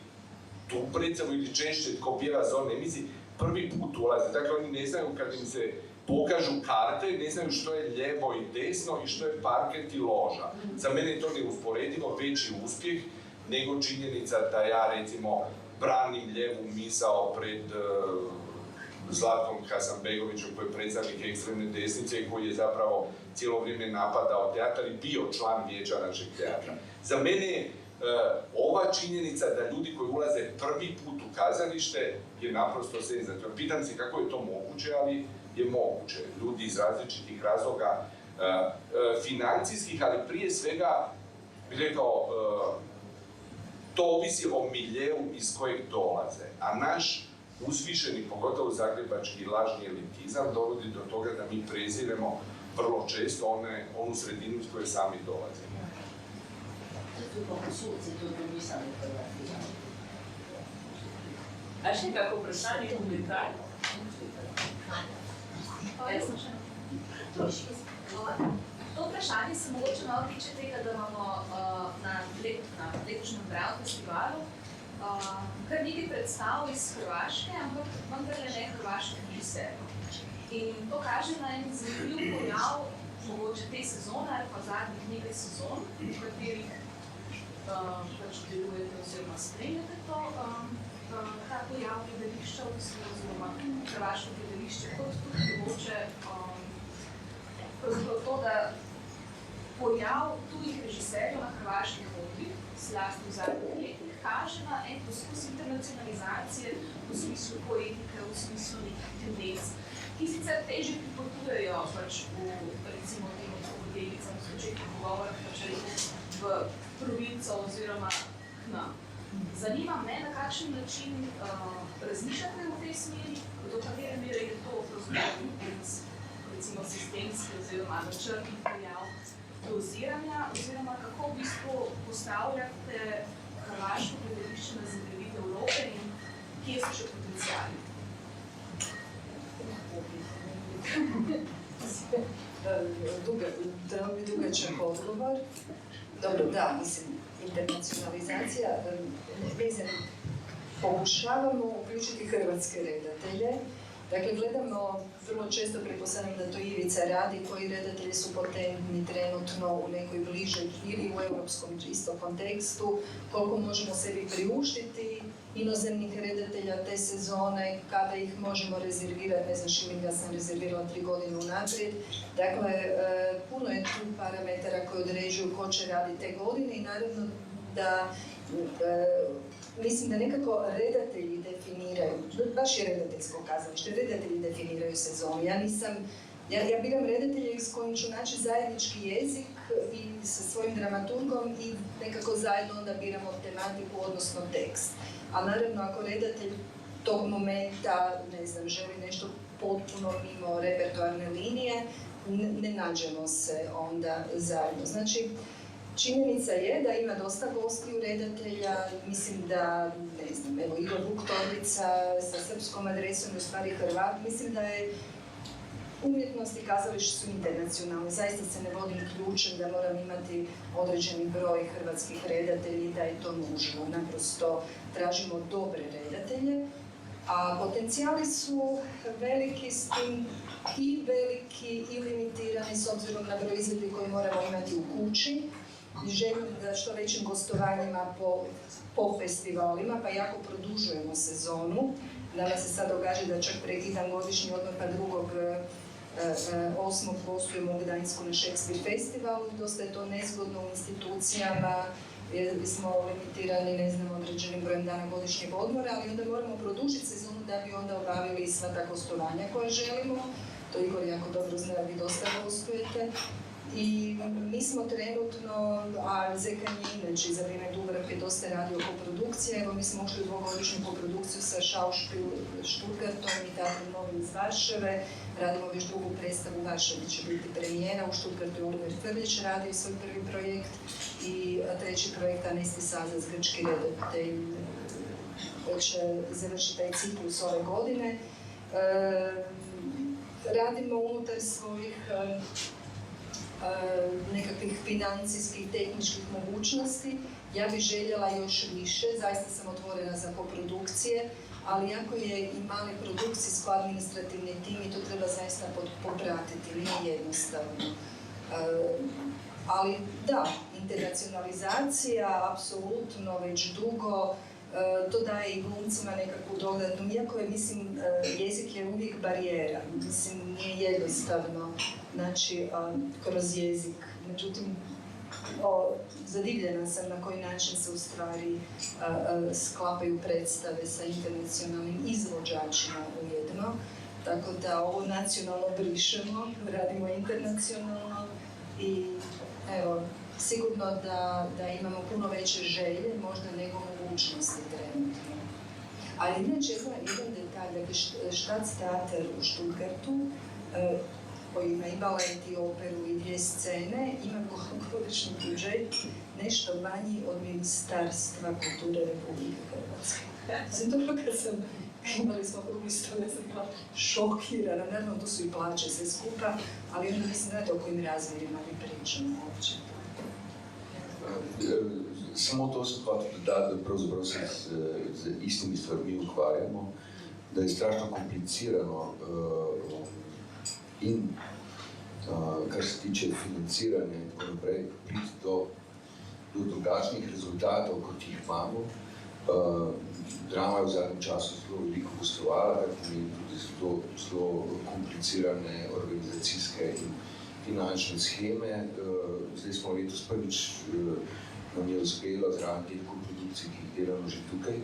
tu predstavu ili češće tko pjeva Zorne emisije, prvi put ulaze. Dakle, oni ne znaju kad im se pokažu karte, ne znaju što je lijevo i desno i što je parket i loža. Za mene je to neusporedivo veći uspjeh nego činjenica da ja, recimo, branim lijevu misao pred Zlatkom Hasanbegovićem, koji je predstavnik ekstremne desnice i koji je zapravo cijelo vrijeme napadao teatar i bio član vijeća našeg teatra. Za mene je ova činjenica da ljudi koji ulaze prvi put u kazalište je naprosto senzacionalno. Pitam se kako je to moguće, ali je moguće. Ljudi iz različitih razloga, financijskih, ali prije svega, bih rekao, to ovisi o miljeu iz kojeg dolaze. A naš uzvišeni, pogotovo zagrebački lažni elitizam, dovodi do toga da mi preziremo vrlo često onu sredinu iz koje sami dolazimo. A še kako vprašanje komentar? mogoče malo tiče tega, da imamo na letošnjem Brown festivalu kar nekaj predstav iz Hrvaške, ampak vendarle ne hrvaških režiserjev. In to kaže na en zanimiv pojav, mogoče te sezone ali pa zadnjih nekaj sezon, v katerih pač delujete oziroma spremljate ta pojav gledališča, oziroma hrvaško gledališče, kot tudi mogoče to, da pojav tujih režiserjev na hrvaških odrih, zlasti v zadnjih letih, kaže na en poskus internacionalizacije v smislu poetike, v smislu nekih tendenc, ki sicer težje pripotujejo pač recimo temu delicam v začetku pogovora, pač v provinco oziroma k nam. Zanima me, na kakšen način razmišljate v tej smeri, do katere mere je to recimo sistemski oziroma načrtni pojav doziranja, oziroma kako v bistvu postavljate hrvaško gledališče na zemljevid Evrope in kje so še potenciali? Dugačak odgovor. Dobro, da, mislim, internacionalizacija, mislim, pokušavamo uključiti hrvatske redatelje. Dakle, gledamo, vrlo često pretpostavljam da to Ivica radi, koji redatelji su potentni trenutno u nekoj bližoj ili u europskom isto kontekstu, koliko možemo sebi priuštiti inozemnih redatelja te sezone, kada ih možemo rezervirati, ne znam, Šimin, ja sam rezervirala 3 godine unaprijed. Dakle, puno je tu parametara koji određuju ko će raditi te godine i naravno da mislim da nekako redatelji definiraju, baš je redateljsko kazalište, redatelji definiraju sezonu. Ja biram redatelje s kojim ću naći zajednički jezik i sa svojim dramaturgom i nekako zajedno onda biramo tematiku, odnosno tekst. A naravno, ako redatelj tog momenta, ne znam, želi nešto potpuno mimo repertoarne linije, ne nađemo se onda zajedno. Znači, činjenica je da ima dosta gostiju redatelja, mislim da, ne znam, evo Igor Vuktorlica sa srpskom adresom je u stvari Hrvat, mislim da je umjetnost i kazalište su internacionalne, zaista se ne vodim ključem da moram imati određeni broj hrvatskih redatelja i da je to nužno, naprosto tražimo dobre redatelje, a potencijali su veliki s tim i veliki i limitirani s obzirom na broj izvedbi koje moramo imati u kući, i želim da što većim gostovanjima po festivalima, pa jako produžujemo sezonu. Nama se sad događa da čak prekidam godišnji odmor, pa 2.8. gostujemo u Gdańsku na Shakespeare festivalu. Dosta je to nezgodno u institucijama, jer smo limitirani, ne znam, određenim brojem dana godišnjeg odmora, ali onda moramo produžiti sezonu da bi onda obavili sva ta gostovanja koje želimo. To Igor jako dobro zna, vi dosta gostujete. I mi smo trenutno, a Zekan je inače za vrijeme Dubravke dosta radio koprodukcije, evo mi smo ušli u 2-godišnju koprodukciju sa Schauspiel Stuttgartom i Teatrom Novim iz Varšave, radimo već drugu predstavu, u Varšavi će biti premijera, u Stuttgartu je Oliver Frljić radio svoj prvi projekt i treći projekt Anesti Sazas, grčki redatelj, će završiti taj ciklus ove godine. Radimo unutar svojih nekakvih financijskih, tehničkih mogućnosti. Ja bih željela još više, zaista sam otvorena za koprodukcije, ali ako je i mali produkcijsko-administrativni tim i to treba zaista popratiti, nije jednostavno. Ali da, internacionalizacija, apsolutno, već dugo, to daje i glumcima nekakvu dodatnu, iako je, mislim, jezik je uvijek barijera, mislim, nije jednostavno, znači, kroz jezik. Međutim, zadivljena sam na koji način se u stvari sklapaju predstave sa internacionalnim izvođačima ujedno, tako da ovo nacionalno brišemo, radimo internacionalno i evo, sigurno da imamo puno veće želje, možda nego mogućnosti trenutno. Ali inače, jedan detalj, dakle, Stadttheater u Stuttgartu, koji ima i balet i operu i 2 scene, ima godišnji budžet nešto manji od Ministarstva kulture Republike Hrvatske. Mislim, dobro kad sam Imali smo isto, ne znam, bila šokirana, naravno to su i plaće sve skupa, ali onda mislim, znate o kojim razmjerima mi pričamo uopće. Samo to sem hotel dodati, da pravzaprav se z istimi stvarmi ukvarjamo, da je strašno komplicirano in kar se tiče financiranja in tako naprej, priti do drugačnih rezultatov, kot jih imamo. Drama je v zadnjem času zelo veliko gostovala, kar pomeni tudi zelo komplicirane organizacijske in finančne sheme. Zdaj smo letos prvič nam je uspelo zraven teh koprodukcij, ki jih delamo že tukaj.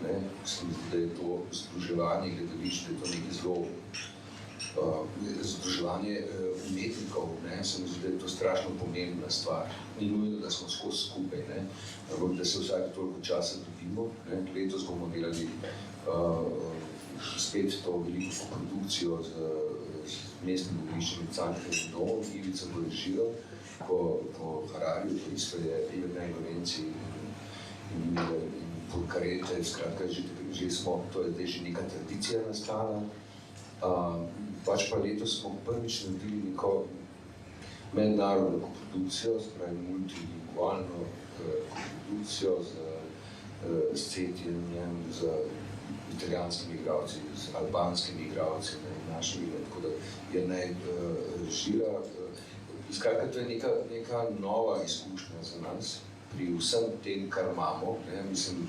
Mislim, da je to združevanje gledališč, da je to nekaj zelo združevanje umetnikov, se mi zdi, da je to strašno pomembna stvar. Ni nujno, da smo skozi skupaj, ampak da se vsake toliko časa dobimo. Letos bomo delali spet to veliko koprodukcijo z mestnim gledališčem in Cankarjevim domom, Ivica bo režiral po Harariju, to isto je Irena Lorenci in Purkarete, skratka, že smo, to je zdaj že neka tradicija nastala. Pač pa letos smo prvič naredili neko mednarodno koprodukcijo, se pravi multilingualno koprodukcijo z Cetijem, z italijanskimi igralci, z albanskimi igralci in našimi, tako da je naj režira. Skratka, to je neka nova izkušnja za nas pri vsem tem, kar imamo. Mislim,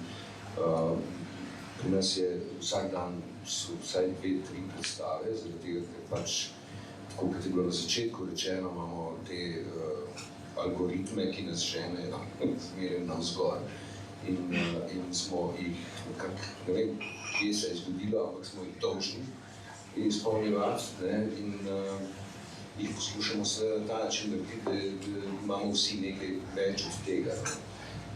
pri nas je vsak dan so vsaj 2-3 predstave, zaradi tega, ker pač, tako kot je bilo na začetku rečeno, imamo te algoritme, ki nas ženejo zmeraj navzgor. In smo jih nekako, ne vem, kje se je zgodilo, ampak smo jih dolžni izpolnjevati in jih poslušamo se na ta način narediti, da imamo vsi nekaj več od tega.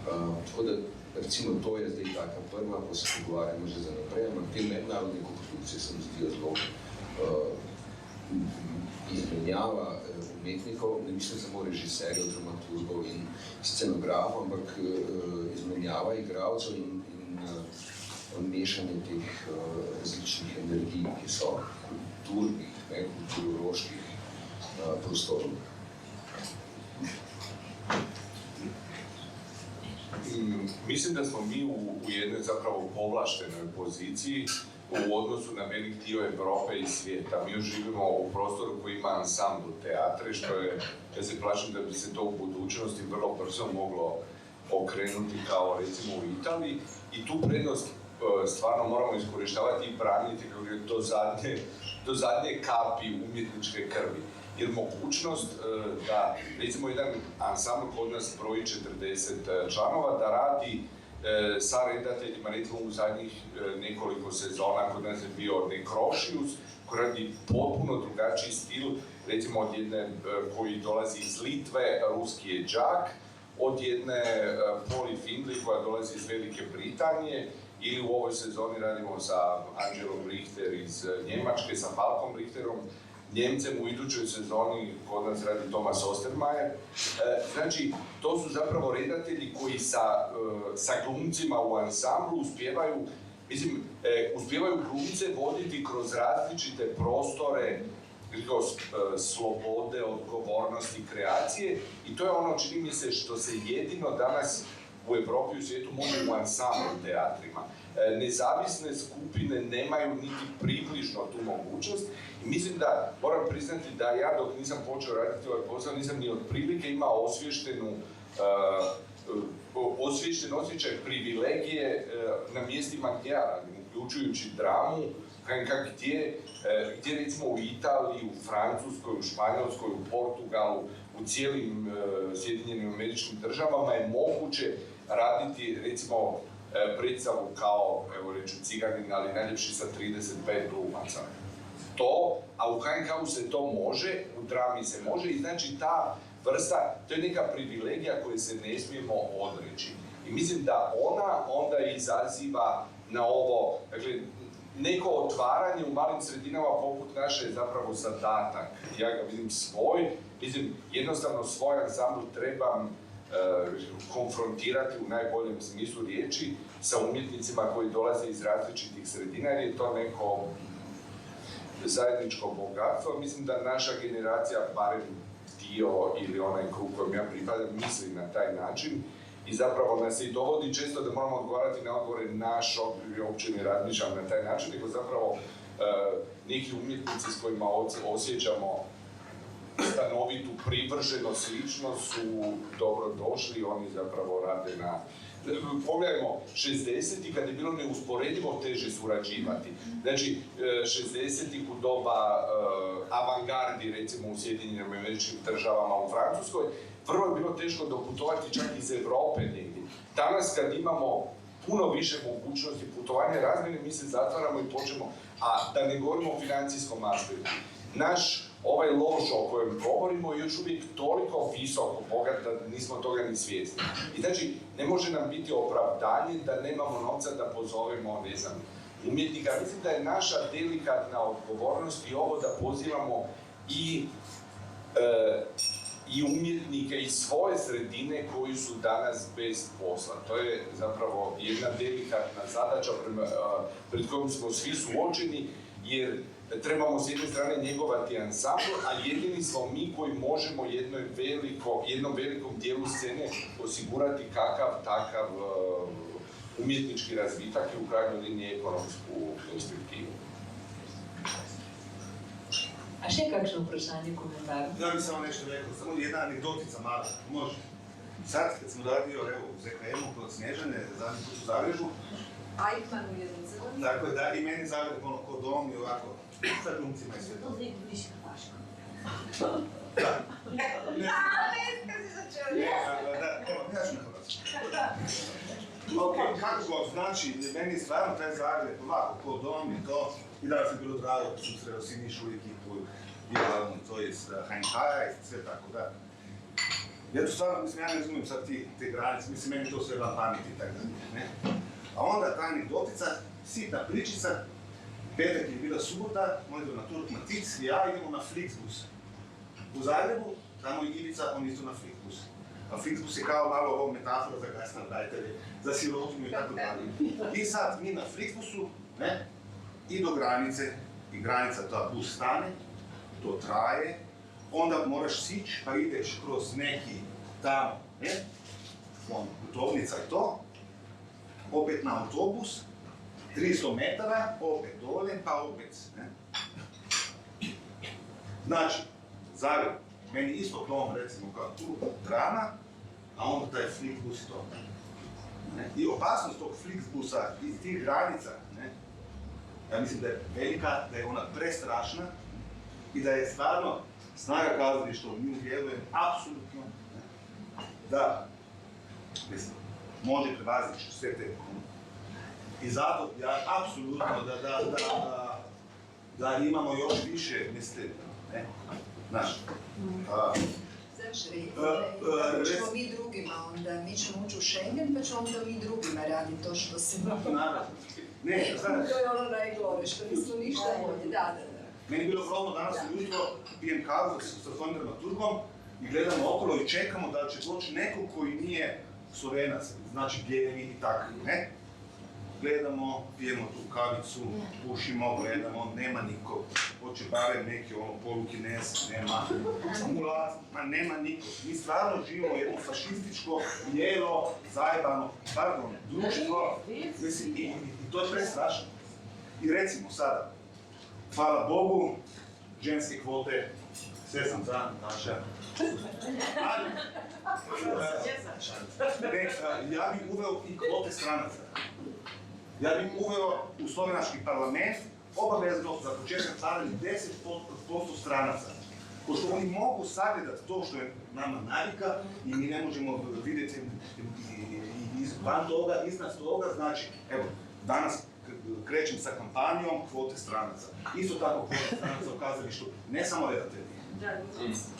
Tako da, recimo, to je zdaj taka prva, ko se pogovarjamo že za naprej, ampak te mednarodne koprodukcije se mi zdijo zelo izmenjava umetnikov, ne mislim samo režiserjev, dramaturgov in scenografov, ampak izmenjava igralcev in mešanje teh različnih energij, ki so kulturnih, kulturoloških prostorov. Mislim da smo mi u jednoj zapravo povlaštenoj poziciji u odnosu na velik dio Europe i svijeta. Mi još živimo u prostoru koji ima ansambl teatre, što je, ja se plašim da bi se to u budućnosti vrlo brzo moglo okrenuti kao recimo u Italiji. I tu prednost stvarno moramo iskorištavati i braniti kako je do zadnje kapi umjetničke krvi. Jer mogućnost da, recimo, jedan ansambl kod nas broji 40 članova, da radi sa redateljima, recimo u zadnjih nekoliko sezona, kod nas je bio Nekrošius, koji radi potpuno drugačiji stil, recimo od jedne koji dolazi iz Litve, ruski je Đak, od jedne Poli Findley koja dolazi iz Velike Britanije, ili u ovoj sezoni radimo sa Angelom Richter iz Njemačke, sa Falkom Richterom, Njemcem, u idućoj sezoni kod nas radi Thomas Ostermayer. Znači, to su zapravo redatelji koji sa glumcima u ansamblu uspijevaju glumce voditi kroz različite prostore slobode, odgovornosti, kreacije i to je ono, čini mi se, što se jedino danas u Evropi i u svijetu može u ansamblu teatrima. Nezavisne skupine nemaju niti približno tu mogućnost i mislim da, moram priznati da ja dok nisam počeo raditi ovaj posao, nisam ni otprilike imao osviješten osjećaj privilegije na mjestima gdje ja radim, uključujući dramu, gdje recimo u Italiji, u Francuskoj, u Španjolskoj, u Portugalu, u cijelim Sjedinjenim Američkim Državama je moguće raditi recimo predstavu kao, evo reću, Ciganin, ali najljepši sa 35 glumaca. To, a u HNK-u se to može, u drami se može i znači ta vrsta, to je neka privilegija koju se ne smijemo odreći. I mislim da ona onda izaziva na ovo, dakle, neko otvaranje u malim sredinama poput naše je zapravo zadatak. Ja ga vidim svoj, mislim, jednostavno svoj ansambl trebam konfrontirati u najboljem smislu riječi sa umjetnicima koji dolaze iz različitih sredina, jer je to neko zajedničko bogatstvo. Mislim da naša generacija, barem dio ili onaj krug kojem ja pripadam, misli na taj način i zapravo nas i dovodi često da moramo odgovarati na odgovore naš okvir, uopće ne razmišljam na taj način, nego zapravo neki umjetnici s kojima osjećamo stanovitu privrženost, sličnost su dobro došli, oni zapravo rade na... Pogledajmo, 60-ih kad je bilo neusporedivo teže surađivati. Znači, 60-ih u doba avangardi, recimo u Sjedinjenim Američkim Državama, u Francuskoj, prvo je bilo teško doputovati čak iz Europe negdje. Danas kad imamo puno više mogućnosti putovanja razmjene, mi se zatvaramo i počnemo, a da ne govorimo o financijskom aspektu. Naš ovaj lož o kojem govorimo je još uvijek toliko visoko bogat da nismo toga ni svjesni. I znači, ne može nam biti opravdanje da nemamo novca da pozovemo, ne znam, umjetnika. Mislim da je naša delikatna odgovornost i ovo da pozivamo i umjetnike iz svoje sredine koji su danas bez posla. To je zapravo jedna delikatna zadaća pred kojom smo svi suočeni, jer trebamo s jedne strane njegovati ansambl, a jedini smo mi koji možemo jednom velikom dijelu scene osigurati kakav takav umjetnički razvitak i u krajnjoj liniji ekonomsku perspektivu. A še kakšno vprašanje, komentar? Ja bih samo nešto rekao, samo jedna anegdotica mala, može. Sad kad smo radio u ZKM-u kod Snježane, zadnji put u Zagrebu, Eichmann u jednom crvenom. tako je da i meni Zagreb ono ko dom i ovako, sa glumcima i sve to. To zdaj govoriš hrvaško. Da. Ja ću na hrvatsko. Ok, kako god, znači, meni stvarno taj Zagreb ovako ko dom i to, i danas je bilo drago da sam sreo Sinišu i ekipu, i to je Hanjhaja i sve tako da. Ja to stvarno, mislim, ja ne razumijem sad te granice, mislim, meni to sve van pameti i tako da, ne? A onda ta anegdotica, sitna pričica, petak je bila subota, on idu na Turk Matic i ja idemo na Flixbus. U Zagrebu, tamo i Ivica, on idu na Flixbus. A Flixbus je kao malo ovo metafora za gastarbajtere, za sirotinju i tako dalje. I sad mi na Flixbusu, ne, i do granice, i granica ta bus stane, to traje, onda moraš sići pa ideš kroz neki tamo, ne, putovnica i to, opet na autobus, 300 metara, opet dole, pa opet, ne. Znači, Zagreb, meni isto klon, recimo, kao tu, Drama, a onda taj Flixbus i to. Ne? I opasnost tog Flixbusa i tih granica, ne, ja mislim da je velika, da je ona prestrašna i da je stvarno snaga kazališta u nju vjerujem apsolutno, ne, da, mislim, može prevaziti sve te. I zato ja apsolutno da imamo još više, mislim, ne, znaš. Znaš, ćemo mi drugima onda, mi ćemo ući u Schengen, pa ćemo onda mi drugima raditi to što se... Naravno. Ne, znaš. To je ono najgore, što nismo ništa bolje, da. Meni je bilo problem danas ujutro, pijem kavu sa svojim dramaturgom i gledamo okolo i čekamo da će doći neko koji nije Slovenac, znači bijeli i takvi, ne? Gledamo, pijemo tu kavicu, pušimo, gledamo, nema niko. Hoće barem neki polukinez, nema. Ulaz, ma nema niko. Mi stvarno živimo jedno fašističko, lijelo, zajebano, društvo. Mislim, i to je prestrašno. I recimo sada, hvala Bogu, ženske kvote, sve sam za, Nataša. Ja bih uveo i kvote stranaca. Ja bih uveo u slovenački parlament obavezno za početak stavljanje 10% stranaca. Pošto oni mogu sagledati to što je nama navika i mi ne možemo vidjeti van toga, iznad toga, znači, evo, danas krećem sa kampanjom kvote stranaca. Isto tako kvote stranaca u kazalištu, ne samo redatelji.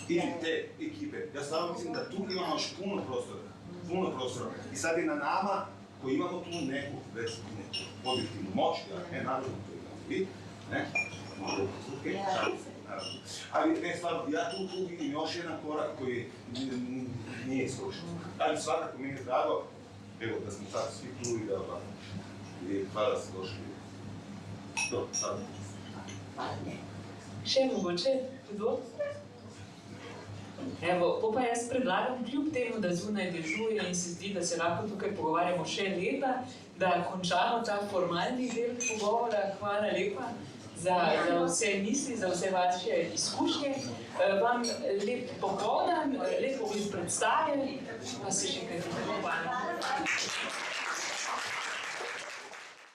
I te ekipe. Ja stvarno mislim da tu imamo još puno prostora. I sad je na nama koji imamo tu neku, recimo, objektivnu moć, ja ne naravno to imamo vi, ne, možemo posluke, naravno. Ali ne, stvarno, ja tu vidim još jedan korak koji nije slušan. Ali svakako mi je drago, evo da smo sad svi tu i da i hvala da ste došli. Do, sad. Še mogoče, kdo? Evo, pa jaz predlagam, kljub temu, da zunaj dežuje in se zdi, da se lahko tukaj pogovarjamo še leta, da končamo ta formalni del pogovora. Hvala lepa za vse misli, za vse vaše izkušnje. Vam lep popoldan, lepo vi predstavljali, pa se še kaj hvala.